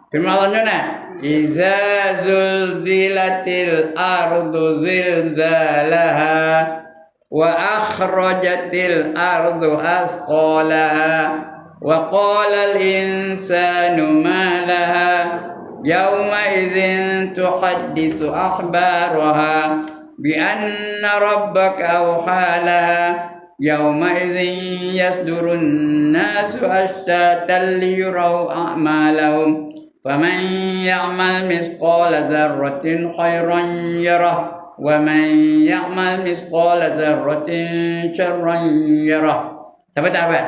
Firman Allah ni nak. Iza zulzilatil ardu zilzalaha wa akhrajatil ardu asqalaha wa qala al insanu ma laha yawma idzin tuhaddisu akhbaraha bi anna rabbaka awhalaha yawma idzin yasdurun nasu ashtatan liyuraw a'malahum faman ya'mal mithqala dzarratin khairan yarah wa man ya'mal mithqala dzarratin syarran yarah. Siapa tak apa?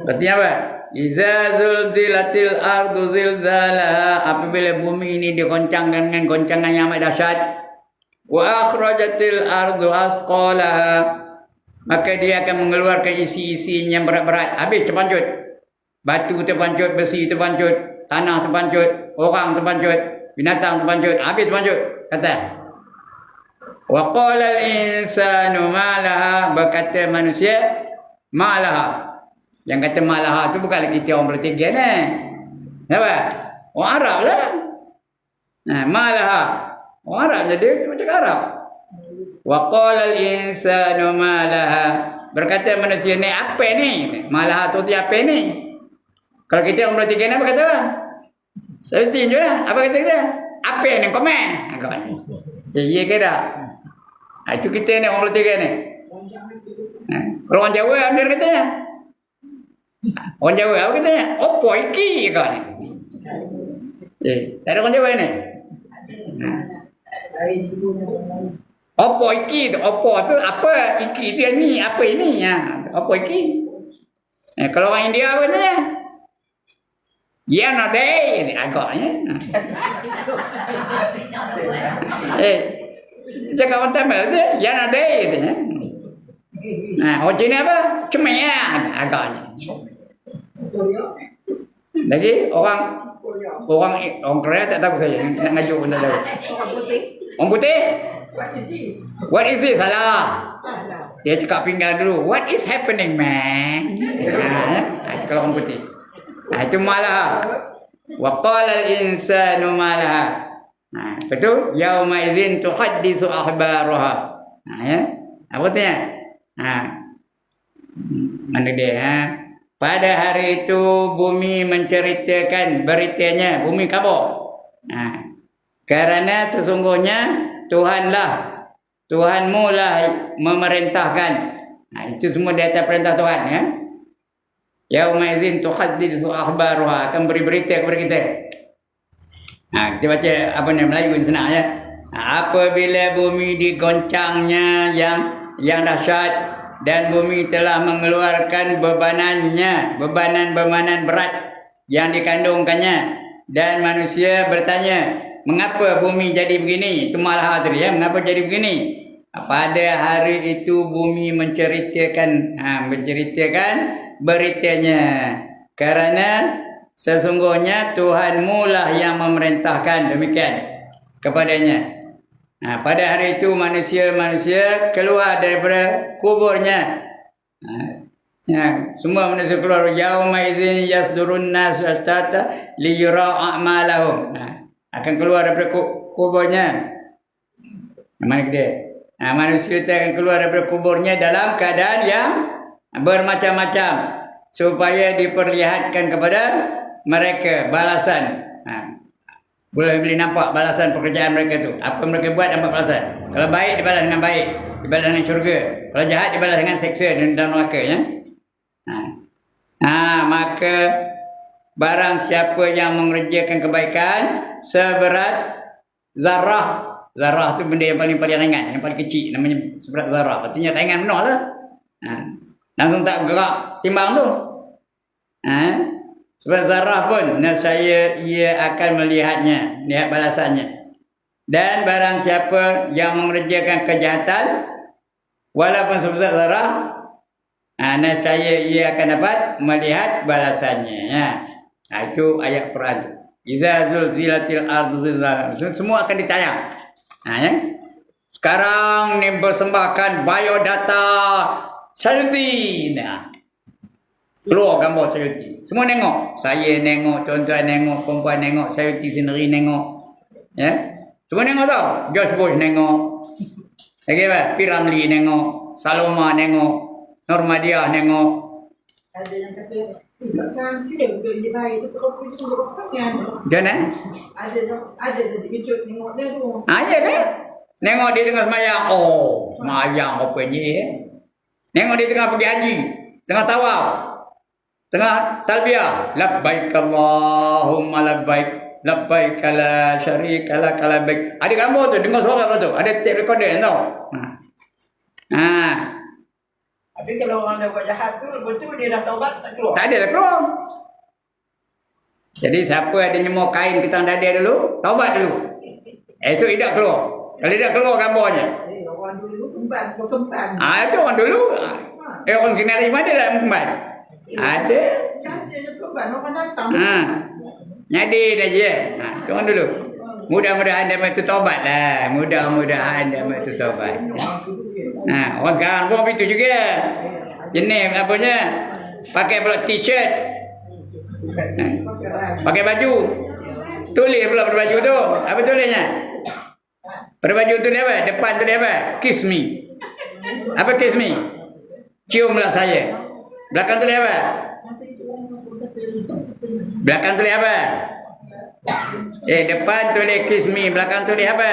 Artinya apa? Iza zulzilatil ardu zilzalaha, apabila bumi ini digoncangkan dengan goncangan yang amat dahsyat. Wa akhrajatil ardu asqalaha, maka dia akan mengeluarkan isi-isinya yang berat-berat. Habis terpancut. Batu terpancut, besi terpancut, tanah terpancut, orang terpancut, binatang terpancut, habis terpancut. Kata. Wa qala al-insanu ma laha, berkata manusia ma laha. Yang kata ma laha tu bukanlah kita orang bertiga ni. Apa? Orang Arab lah. Nah, ma laha. Orang Arab jadi macam Arab. Wa qala al-insanu ma laha, berkata manusia ni apa ni? Ma laha tu apa ni? Kalau kita orang bertiga ni apa kata apa? Saya tinju lah. Apa kata kita? Apa ni komen? Iya ke dah? Itu kita ni orang bertiga ni. Kalau orang Jawa apa dia katanya? Orang Jawa apa katanya? Opo iki kan? Tak ada orang Jawa ni. Opo iki tu, opo tu apa? Iki tu ni, apa ini? Opo iki? Kalau orang India apa katanya? Ya no day ni agaknya. Itu cakap orang Tamil tu, ya no day tu. Orang Cina apa? Cuma ya agaknya. Lagi orang Korea tak tahu saya, nak ngajuk pun tak tahu. Orang putih? What is this? Salah. Dia cakap pinggan dulu. What is happening, man? Itu kalau orang putih. Itu malah. Wa qala al-insanu ma laha. Betul? Yauma idzin tuhaddisu akhbaraha. Ya. Apa artinya? Mana dia? Pada hari itu bumi menceritakan beritanya, bumi kabur. Karena sesungguhnya Tuhanmu lah memerintahkan. Itu semua di atas perintah Tuhan, ya. Yauma idzin tuhaddisu akhbaraha, akan beri berita kepada kita. Kita baca apa ni Melayu senang ya. Apabila bumi digoncangnya yang dahsyat dan bumi telah mengeluarkan bebanan berat yang dikandungkannya, dan manusia bertanya, mengapa bumi jadi begini? Itu malah tadi ya, mengapa jadi begini? Pada hari itu bumi menceritakan beritanya, karena sesungguhnya Tuhanmu lah yang memerintahkan, demikian kepadanya. Pada hari itu manusia keluar daripada kuburnya. Semua manusia keluar. Yauma idzin yasdurun nas astata liyura a'malahum. Akan keluar daripada kuburnya. Mana dia? Manusia itu akan keluar daripada kuburnya dalam keadaan yang bermacam-macam, supaya diperlihatkan kepada mereka balasan. Boleh nampak balasan pekerjaan mereka tu. Apa mereka buat, nampak balasan. Kalau baik dibalas dengan baik, dibalas dengan syurga. Kalau jahat dibalas dengan seksa dan neraka, ya. Maka barang siapa yang mengerjakan kebaikan seberat zarah. Zarah tu benda yang paling ringan, yang paling kecil, namanya seberat zarah. Artinya ringan benar lah. Langsung tak gerak timbang tu. Sebab zarah pun nasaya ia akan melihatnya, lihat balasannya. Dan barang siapa yang mengerjakan kejahatan walaupun sebesar zarah, nasaya ia akan dapat melihat balasannya. Itu ayat Quran. Iza zulzilatil ardu zilzalaha. Semua akan ditayang. Ya. Sekarang ni persembahkan biodata Sayuti. Keluar gambar Sayuti. Semua tengok. Saya tengok, tuan-tuan tengok, perempuan tengok, Sayuti sendiri tengok. Ya. Semua tengok tau. George Bush tengok. Lagi apa? P. Ramlee tengok. Saloma tengok. Normadia tengok. Ada yang kata pasal kita untuk ini baik tu kalau kita berpegang. Jangan. Ada yang terkejut tengok dia tu. Ya dah. Tengok dia tengah semayang. Oh, semayang apa ni? Tengok dia tengah pergi haji, tengah tawaf, tengah talbiyah. Labbaik Allahumma labbaik, labbaik la syarika lak labbaik. Ada gambar tu, dengar suara tu. Ada tape recorder tau. Tapi kalau orang dah buat jahat tu, betul dia dah taubat tak keluar. Tak ada dah keluar. Jadi siapa ada nyemur kain ketang dada dulu, taubat dulu. Esok tidak keluar. Kalau tidak keluar gambarnya. Orang dulu kemban. Itu orang dulu. Orang kenali mana dah kemban? Ada. Biasanya kemban orang datang. Nyadi dah je. Itu orang dulu. Mudah-mudahan dia itu taubat lah. Mudah-mudahan dia itu taubat. Orang sekarang pun itu juga. Jenis apanya? Pakai pula t-shirt. Pakai baju. Tulis pula pada baju tu. Apa tulisnya? Pada baju tu dia apa? Depan tu dia apa? Kiss me. Apa kiss me? Ciumlah saya. Belakang tu dia apa? Belakang tulis apa? Depan tulis kiss me. Belakang tulis apa?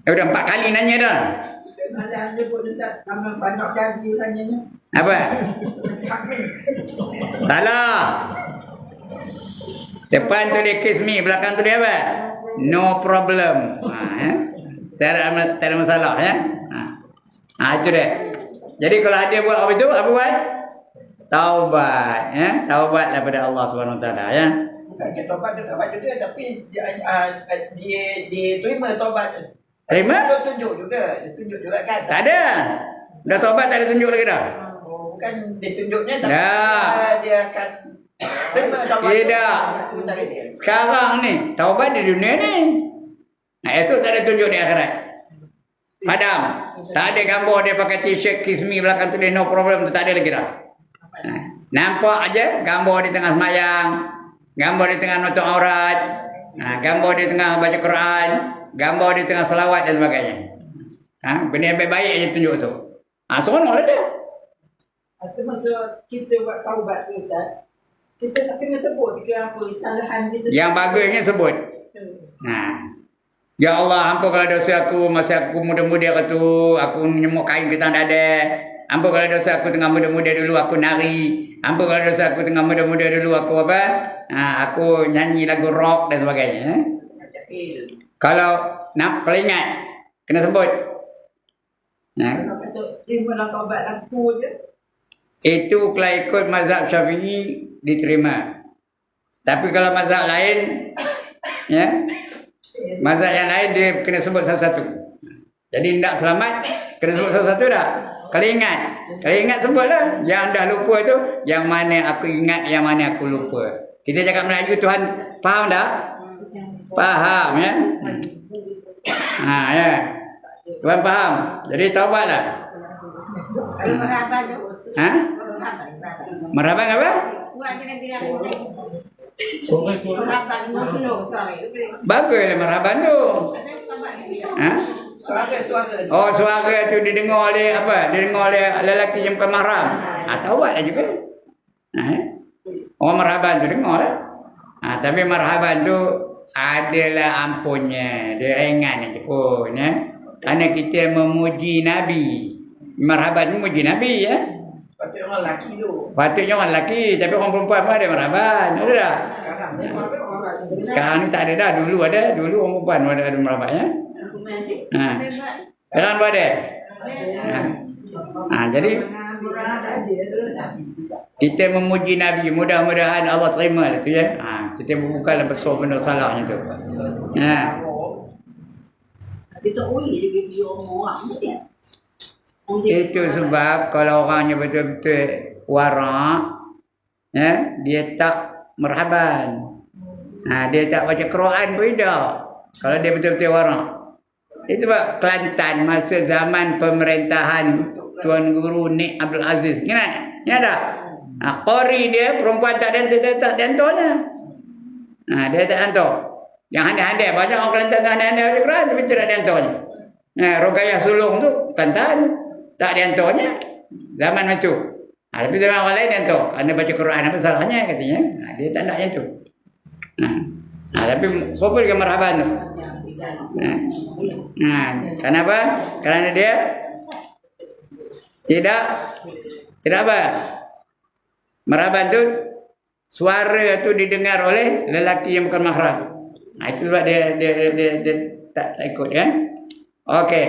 Udah 4 kali nanya dah. Ada nyebut Ustaz banyak janji tanyanya. Apa? Salah. Depan tulis kiss me. Belakang tulis apa? No problem. Tak ada masalah ya. Itu dia. Jadi kalau ada buat apa itu, apa buat? Taubat, ya. Taubat daripada Allah Subhanahu Wa Taala, ya. Bukan dia taubat juga, tapi dia terima taubat. Terima? Dia tunjuk juga kan. Tak ada. Dah taubat tak ada tunjuk lagi dah. Bukan dia tunjuknya, tapi Dah. dia akan terima taubat. Tidak. Sekarang ni taubat di dunia ni. Esok tak ada tunjuk di akhirat. Padam. Tak ada gambar dia pakai t-shirt kiss me belakang tulis no problem tu tak ada lagi dah. Nampak aja gambar di tengah semayang, gambar di tengah nutup aurat, gambar di tengah baca Quran, gambar di tengah selawat dan sebagainya. Benda yang baik-baik aja tunjuk tu. Seronok lah dia. Itu masa kita buat taubat tu Ustaz, kita tak kena sebut ke apa kesalahan kita. Yang bagusnya sebut. Ya Allah, ampunkanlah dosa aku masa aku muda-muda tu, aku nyemuk kain ketang dada. Ampunkanlah dosa aku tengah muda-muda dulu aku nari. Ampunkanlah dosa aku tengah muda-muda dulu aku apa? Aku nyanyi lagu rock dan sebagainya. Kalau nak peringat kena sebut. Kalau kata terimalah taubat aku je. Itu kalau ikut mazhab Syafi'i diterima. Tapi kalau mazhab lain ya, mazhab yang lain dia kena sebut satu-satu. Jadi tidak selamat kena sebut satu-satu dah. Kalau ingat sebutlah. Yang dah lupa tu, yang mana aku ingat, yang mana aku lupa. Kita cakap Melayu Tuhan faham tak? Faham ya. Ya. Tuhan faham. Jadi taubatlah. Merhaban apa? Baguslah merhaban tu. Suara. Oh, suara tu didengar oleh apa? Didengar oleh lelaki yang bukan mahram. Taubatlah juga. Orang marhaban tu dengar lah. Tapi marhaban tu adalah ampunnya. Dia ringan aja pun. Kerana kita memuji Nabi. Marhaban tu memuji Nabi ya. Patutnya orang lelaki tu. Patutnya orang lelaki. Tapi orang perempuan pun ada marhaban. Ada tak? Sekarang ni tak ada dah. Dulu ada. Dulu orang perempuan ada marhaban ya. Sekarang pun ada. Jadi kita memuji Nabi, mudah-mudahan Allah terima itu ya. Kita bukanlah besar benda salahnya tu. Kita uli juga dia orang ya. Itu sebab kalau orangnya betul-betul warak, ya, dia tak merhaban. Dia tak baca Quran pun dah. Kalau dia betul-betul warak. Itu sebab Kelantan masa zaman pemerintahan Tuan Guru Nik Abdul Aziz. Ingat tak? Qori dia perempuan tak dentornya. Dia tak dentor. Yang handai-handai. Banyak orang Kelantan tak handai-handai baca Quran tapi tidak dentornya. Rogayah Sulung tu Kelantan tak dentornya. Zaman macam tu. Tapi zaman orang lain dentor. Kerana baca Quran apa salahnya katanya. Dia tak nak yang tu. Tapi siapa juga marhaban tu. Kenapa? Kerana dia tidak apa? Marhaban tu suara tu didengar oleh lelaki yang bukan mahram. Itu sebab dia tak ikut kan? Okey.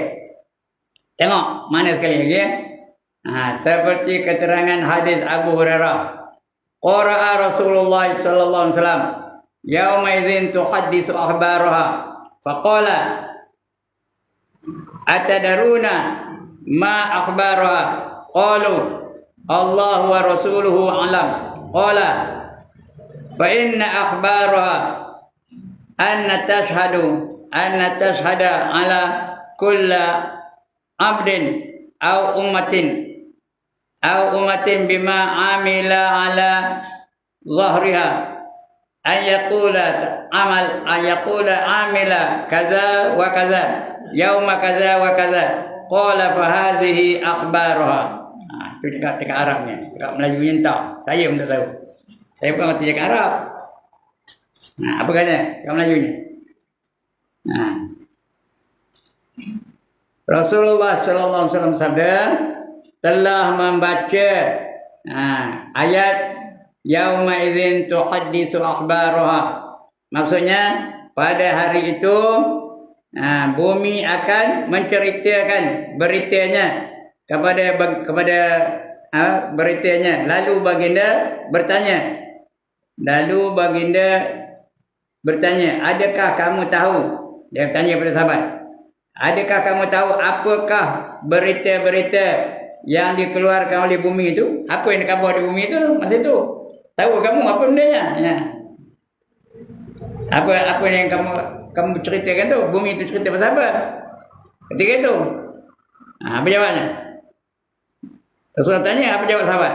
Tengok mana sekali lagi ya. Seperti keterangan hadis Abu Hurairah. Qara'a Rasulullah sallallahu alaihi wasallam yauma idzin tuhaddisu akhbaraha faqala atadaruna ma akhbaraha qalu Allah wa rasuluhu alam qala fa inna akhbaraha anna tashhada ala kulla abdin aw ummatin bima amila ala zahriha an yaqula amila kaza wa kaza yauma kaza wa kaza qala fa hadhihi akhbaruha. Itu cakap Arabnya, cakap Melayunya entah. Saya pun tak tahu. Saya pun ngerti cakap Arab. Apa katanya cakap Melayunya? Rasulullah sallallahu alaihi wasallam sabda telah membaca ayat yauma idzin tuhaddisu akhbaraha. Maksudnya pada hari itu bumi akan menceritakan beritanya kepada beritanya. Lalu baginda bertanya, adakah kamu tahu? Dia bertanya kepada sahabat, adakah kamu tahu apakah berita-berita yang dikeluarkan oleh bumi itu? Apa yang dikhabar di bumi itu masa itu? Tahu kamu apa bendanya? Ya. Apa yang kamu ceritakan tu? Bumi itu cerita pasal apa? Ketika itu. Apa jawabnya? Rasulullah tanya, apa jawab sahabat?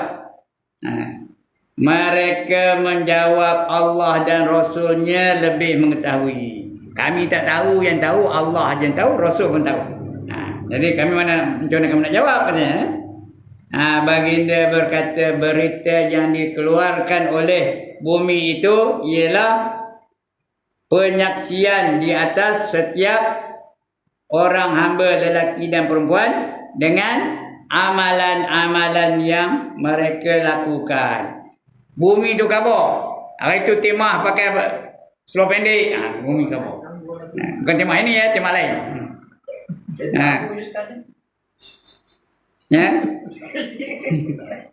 Mereka menjawab Allah dan Rasulnya lebih mengetahui. Kami tak tahu, yang tahu Allah aja yang tahu, Rasul pun tahu. Jadi kami macam mana kamu nak jawab katanya? Baginda berkata berita yang dikeluarkan oleh bumi itu ialah penyaksian di atas setiap orang hamba lelaki dan perempuan dengan amalan-amalan yang mereka lakukan. Bumi itu khabar. Hari itu timah pakai seluar pendek. Bumi khabar. Bukan timah ini ya, timah lain. Ya.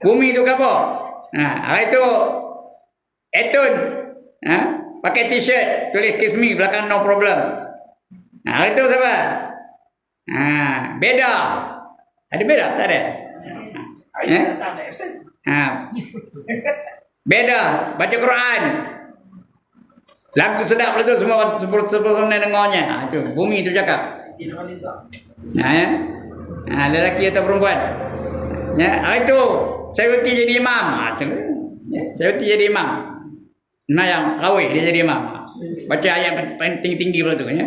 Bumi itu khabar. Hari itu Etun pakai t-shirt tulis kiss me belakang no problem. Hari itu siapa? Beda. Ada beda tak ada? Beda baca Quran. Lagu sedap lah tu semua orang sebelum dengarnya. Itu bumi itu cakap. Lelaki atau perempuan. Itu saya uti jadi imam. Saya uti jadi imam. Nah yang kawin dia jadi imam. Baca ayat paling tinggi pula tu ya.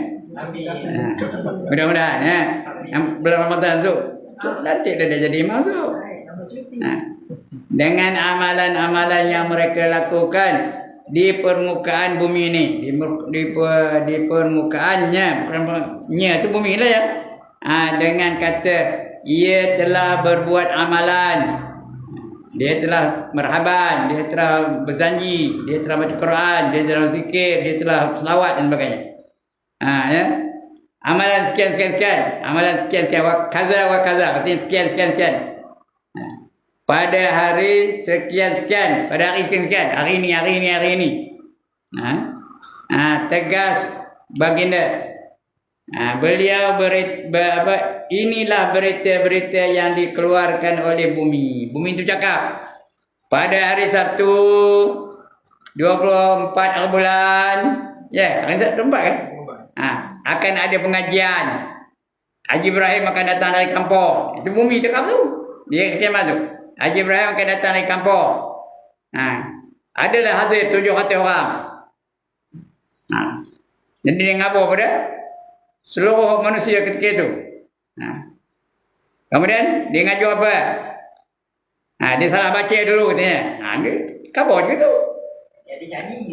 Mudah-mudahan ya. Yang bulan Ramadan tu nanti dia jadi imam tu. Dengan amalan-amalan yang mereka lakukan di permukaan bumi ini, di permukaannya, bukannya itu bumi lah ya. Dengan kata ia telah berbuat amalan, dia telah merhaban, dia telah berjanji, dia telah baca Quran, dia telah zikir, dia telah selawat dan sebagainya. Ya. Amalan sekian, amalan sekian, kaza wa kaza, artinya sekian. Pada hari sekian, pada hari sekian, hari ini. Tegas baginda. Beliau inilah berita-berita yang dikeluarkan oleh bumi. Bumi itu cakap pada hari Sabtu 24 bulan, hari Sabtu 24 kan? Akan ada pengajian. Haji Ibrahim akan datang dari kampung. Itu bumi cakap tu. Dia kiamat tu. Haji Ibrahim akan datang dari kampung. Adalah hadir 700 orang. Jadi dia ngabur pada seluruh manusia ketika itu. Kemudian dia ngaju apa? Dia salah baca dulu katanya. Dia kabur juga tu.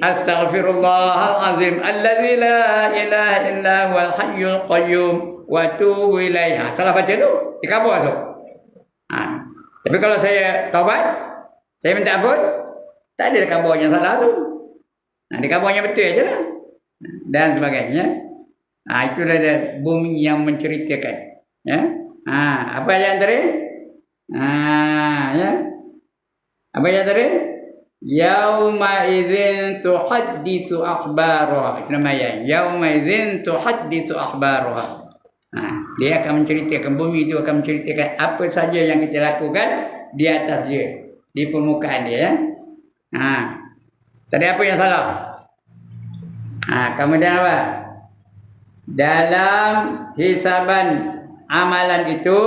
Astaghfirullahalazim allazi la ilaha illa huwal hayyul qayyum wa atubu ilaihi. Salah baca tu, dia kabur tu. Tapi kalau saya taubat, saya minta ampun, tak ada kabur yang salah tu. Dia kaburnya betul aja lah. Dan sebagainya. Itulah bumi yang menceritakan. Ya. Apa yang tadi? Ya. Apa ya tadi? Yauma idzin tuhadditsu akhbaraha. Itu namanya. Yauma idzin tuhadditsu akhbaraha. Dia akan menceritakan, bumi itu akan menceritakan apa saja yang kita lakukan di atas dia, di permukaan dia. Ya? Tadi apa yang salah? Kemudian apa? Dalam hisaban amalan itu,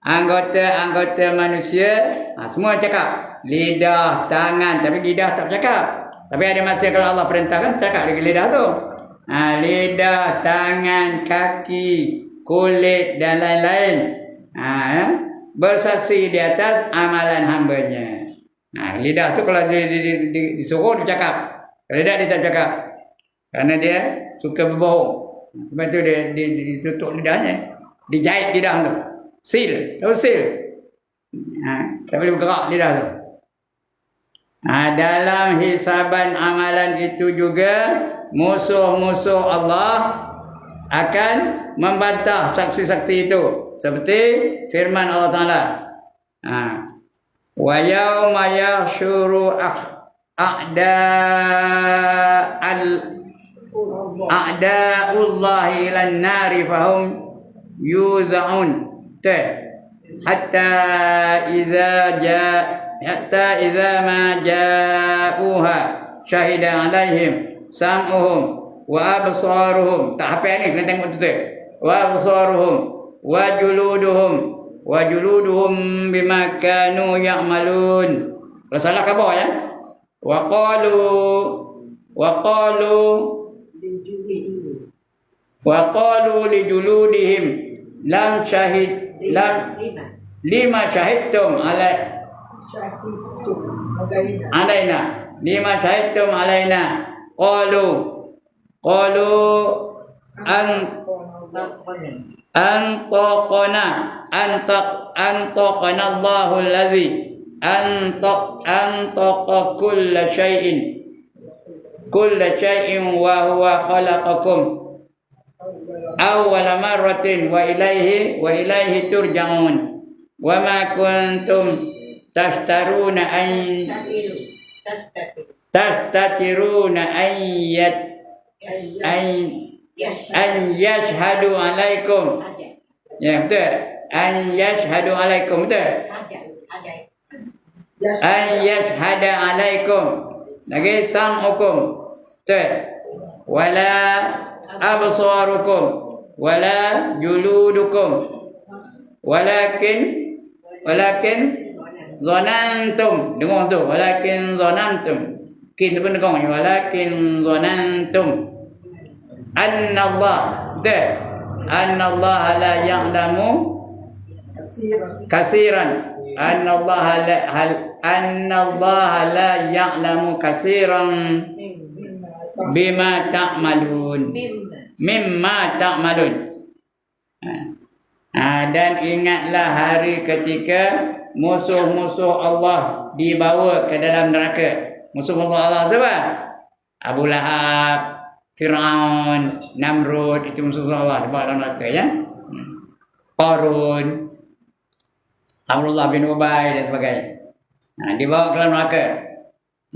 anggota-anggota manusia semua cakap. Lidah, tangan, tapi lidah tak cakap. Tapi ada masa kalau Allah perintahkan, cakap lagi lidah tu. Lidah, tangan, kaki, kulit dan lain-lain bersaksi di atas amalan hambanya. Lidah tu kalau disuruh dia cakap, kalau lidah dia tak cakap kerana dia suka berbohong. Sebab tu dia ditutup lidahnya, dijahit lidah tu, seal, tahu seal? Tak boleh bergerak lidah tu. Dalam hisaban amalan itu juga musuh-musuh Allah akan membantah saksi-saksi itu, seperti firman Allah Taala, wa yauma yahsyuru a'da'ullahi ilan nari fahum yuza'un hatta idza ma ja'uha syahida alaihim sam'uhum wa absaruhum. Tak apa ni, kena tengok tu. Wa absaruhum wa juluduhum bima kanu ya'malun. Kalau salah khabar ya. Wa qalu li juludihim lima syahidtum alaina lima syahidtum alaina qalu antaqana Allahu allazi antaqa kulla syai'in wa huwa khalaqakum awwala marratin wa ilaihi turja'un wa ma kuntum tastatiruna an yashhadu alaikum. Ya betul. An yashhadu alaikum betul. An yashhada alaikum. Lagi sam'ukum betul. Wala absarukum wala juludukum walakin zanantum. Dengar tu, walakin zanantum. Kin tu pun dengar ni, walakin zanantum anna Allah la ya'lamu kasiran. Anna Allah la ya'lamu kasiran bima ta'malun. Mimma ta'malun. Dan ingatlah hari ketika musuh-musuh Allah dibawa ke dalam neraka. Musuh-musuh Allah siapa? Abu Lahab, Fir'aun, Namrud, itu musuh Allah dibawa dalam neraka ya. Qarun, Abdullah bin Ubay dan sebagainya. Dibawa ke dalam neraka.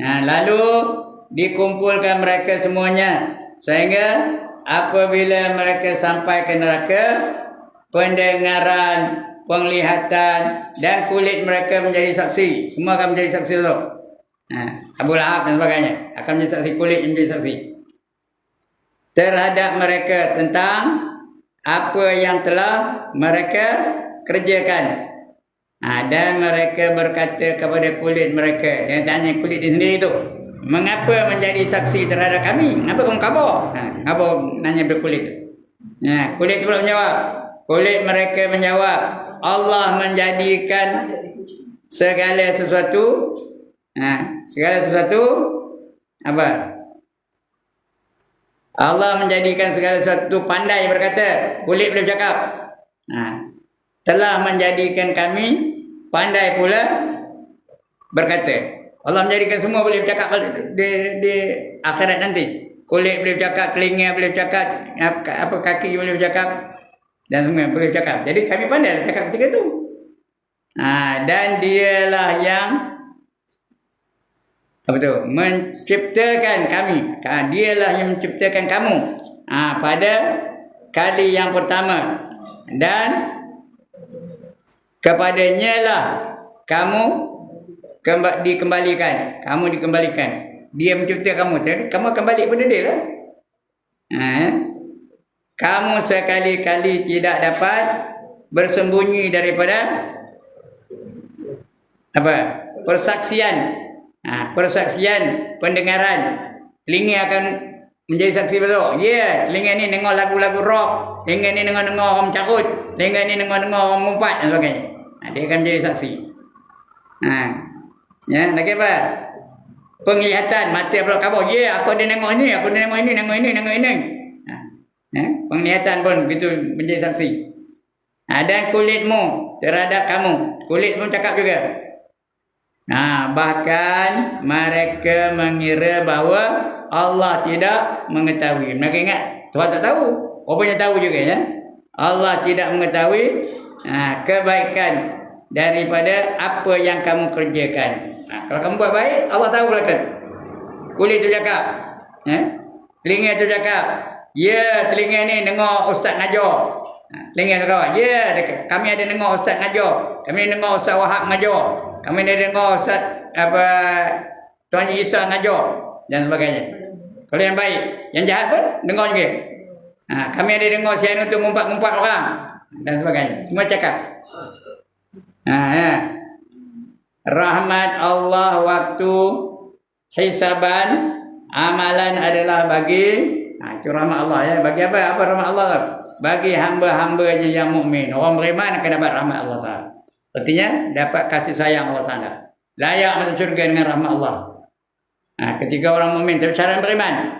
Lalu dikumpulkan mereka semuanya sehingga apabila mereka sampai ke neraka, pendengaran, penglihatan dan kulit mereka menjadi saksi. Semua akan menjadi saksi tu. Abu Lahab dan sebagainya akan menjadi saksi, kulit menjadi saksi terhadap mereka tentang apa yang telah mereka kerjakan. Dan mereka berkata kepada kulit mereka, dia tanya kulit dia sendiri tu, mengapa menjadi saksi terhadap kami? Kenapa kamu kabur? Apa nanya kepada kulit tu? Kulit tu pula menjawab. Kulit mereka menjawab, Allah menjadikan segala sesuatu apa? Allah menjadikan segala sesuatu pandai berkata. Kulit boleh bercakap. Telah menjadikan kami pandai pula berkata. Allah menjadikan semua boleh bercakap di akhirat nanti. Kulit boleh bercakap, telinga boleh bercakap, kaki boleh bercakap dan semua boleh bercakap. Jadi kami pandai bercakap ketika itu. Dan dialah yang apa tu? Menciptakan kami. Dialah yang menciptakan kamu pada kali yang pertama, dan kepadanya lah kamu dikembalikan. Dia mencipta kamu, jadi kamu akan balik pada dia lah. Kamu sekali-kali tidak dapat bersembunyi daripada persaksian. Persaksian pendengaran. Telinga akan menjadi saksi betul. Telinga ni dengar lagu-lagu rock, telinga ni dengar orang mencarut, telinga ni dengar orang mengumpat dan sebagainya. Dia akan jadi saksi. Lagi apa? Penglihatan, mata pula kabur. Aku ada tengok ni, aku ada tengok ini. Penglihatan pun begitu menjadi saksi. Dan kulitmu terhadap kamu. Kulit pun cakap juga. Bahkan mereka mengira bahawa Allah tidak mengetahui. Mereka ingat Tuhan tak tahu. Rupanya tahu juga ya. Allah tidak mengetahui kebaikan daripada apa yang kamu kerjakan. Kalau kamu buat baik, Allah tahu belakang. Kulit tu cakap, telinga tu cakap, telinga ni dengar ustaz ngajar. Telinga tu kawan, kami ada dengar ustaz ngajar, kami ada dengar ustaz Wahab ngajar, kami ada dengar ustaz Tuan Isa ngajar dan sebagainya. Kalau yang baik, yang jahat pun dengar juga. Kami ada dengar si anu tu ngumpat-ngumpat orang dan sebagainya. Semua cakap. Rahmat Allah waktu hisaban amalan adalah bagi itu rahmat Allah ya. Bagi apa rahmat Allah? Bagi hamba-hambanya yang mukmin. Orang beriman akan dapat rahmat Allah Taala. Artinya dapat kasih sayang Allah Taala. Layak masuk syurga dengan rahmat Allah. Ketika orang mukmin, tapi syarat beriman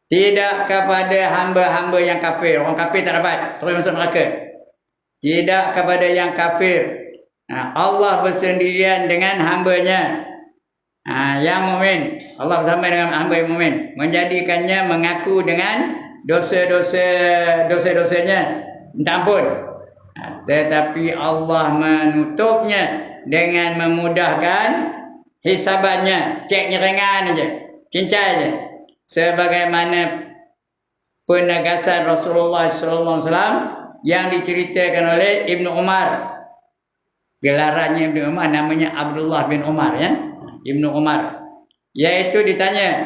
tidak kepada hamba-hamba yang kafir. Orang kafir tak dapat terus masuk neraka. Tidak kepada yang kafir. Allah bersendirian dengan hambanya yang mukmin. Allah bersama dengan hamba yang mukmin, menjadikannya mengaku dengan dosa-dosanya minta ampun. Tetapi Allah menutupnya dengan memudahkan hisabannya, ceknya ringan aja, cincai aja, sebagaimana penegasan Rasulullah sallallahu alaihi wasallam yang diceritakan oleh Ibnu Umar. Gelarannya Ibnu Umar namanya Abdullah bin Umar ya. Ibnu Umar. Yaitu ditanya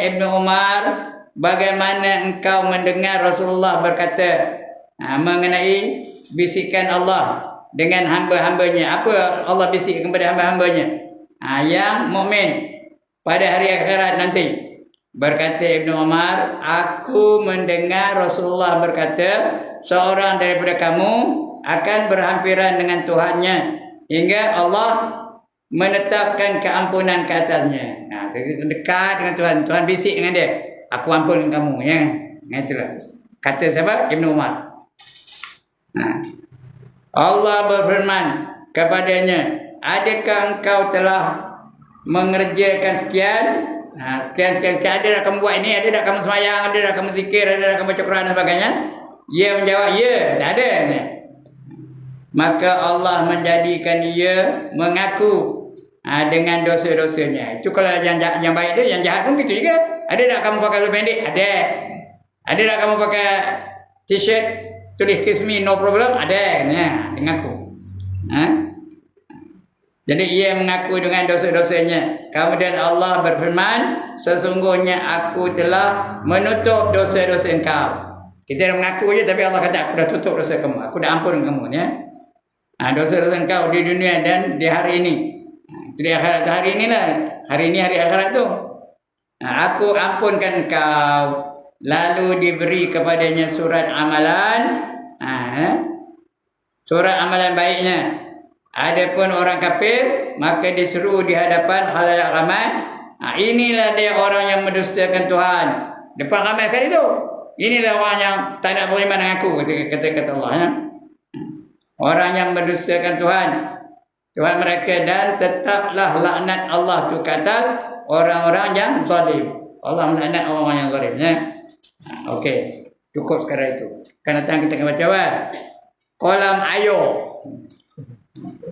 Ibnu Umar, bagaimana engkau mendengar Rasulullah berkata mengenai bisikan Allah dengan hamba-hambanya. Apa Allah bisik kepada hamba-hambanya? Yang mukmin pada hari akhirat nanti. Berkata Ibnu Umar, aku mendengar Rasulullah berkata, seorang daripada kamu akan berhampiran dengan Tuhannya hingga Allah menetapkan keampunan ke atasnya. Dekat dengan Tuhan. Tuhan bisik dengan dia, aku ampunkan kamu ya. Itulah kata siapa? Ibnu Umar. Allah berfirman kepadanya, adakah engkau telah mengerjakan sekian? Sekian. Ada tak kamu buat ini? Ada tak kamu semayang? Ada tak kamu zikir? Ada tak kamu baca Quran dan sebagainya? Ia menjawab, ya, tak ada. Maka Allah menjadikan ia mengaku dengan dosa-dosanya. Itu kalau yang baik tu, yang jahat pun gitu juga. Ada tak kamu pakai lebih pendek? Ada. Ada tak kamu pakai t-shirt tulis kiss me no problem? Ada. Denganku. Jadi ia mengaku dengan dosa-dosanya. Kemudian Allah berfirman, sesungguhnya aku telah menutup dosa-dosa engkau. Kita dah mengaku je, tapi Allah kata aku dah tutup dosa kamu. Aku dah ampun kamu ya. Dosa-dosa engkau di dunia dan di hari ini. Itu di akhirat, hari inilah. Hari ini hari akhirat tu. Aku ampunkan engkau. Lalu diberi kepadanya surat amalan. Surat amalan baiknya. Adapun orang kafir, maka diseru di hadapan khalayak ramai. Inilah dia orang yang mendustakan Tuhan. Depan ramai kali tu. Inilah orang yang tak nak beriman dengan aku, kata Allah ya. Orang yang mendustakan Tuhan mereka, dan tetaplah laknat Allah tu ke atas orang-orang yang zalim. Allah melaknat orang-orang yang zalim ya. Okey, cukup sekarang itu. Kan datang kita akan baca kolam ayo.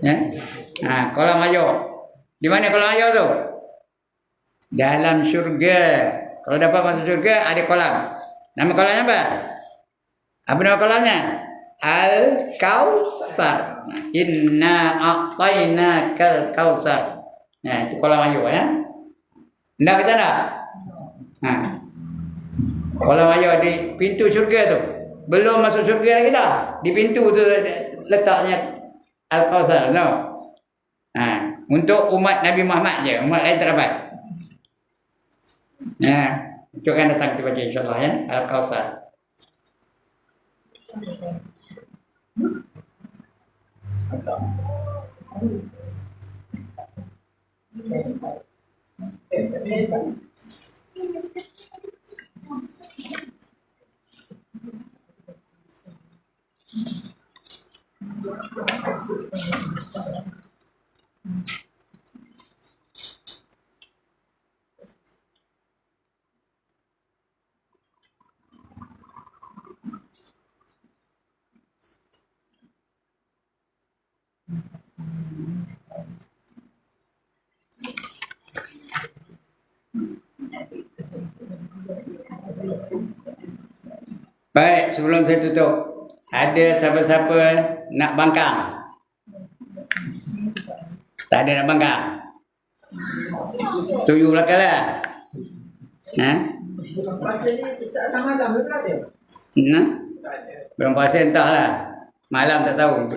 Ya? Kolam air. Di mana kolam air tu? Dalam syurga. Kalau dapat masuk syurga, ada kolam. Nama kolamnya apa? Apa nama kolamnya? Al-Kautsar. Inna a'tainakal kautsar. Nah, itu kolam air ya. Ndak kita nak? Kolam air di pintu syurga tu. Belum masuk syurga lagi dah. Di pintu tu letaknya Al-Kautsar. No. Untuk umat Nabi Muhammad je. Umat lain tak dapat. Itu akan datang kita baca insyaAllah ya. Al-Kautsar. Baik, sebelum saya tutup, ada siapa-siapa nak bangkang? Tak ada nak bangkang? Setuju belakang lah. Puasa ni Ustaz datang malam berapa dia? Belum puasa entahlah. Malam tak tahu.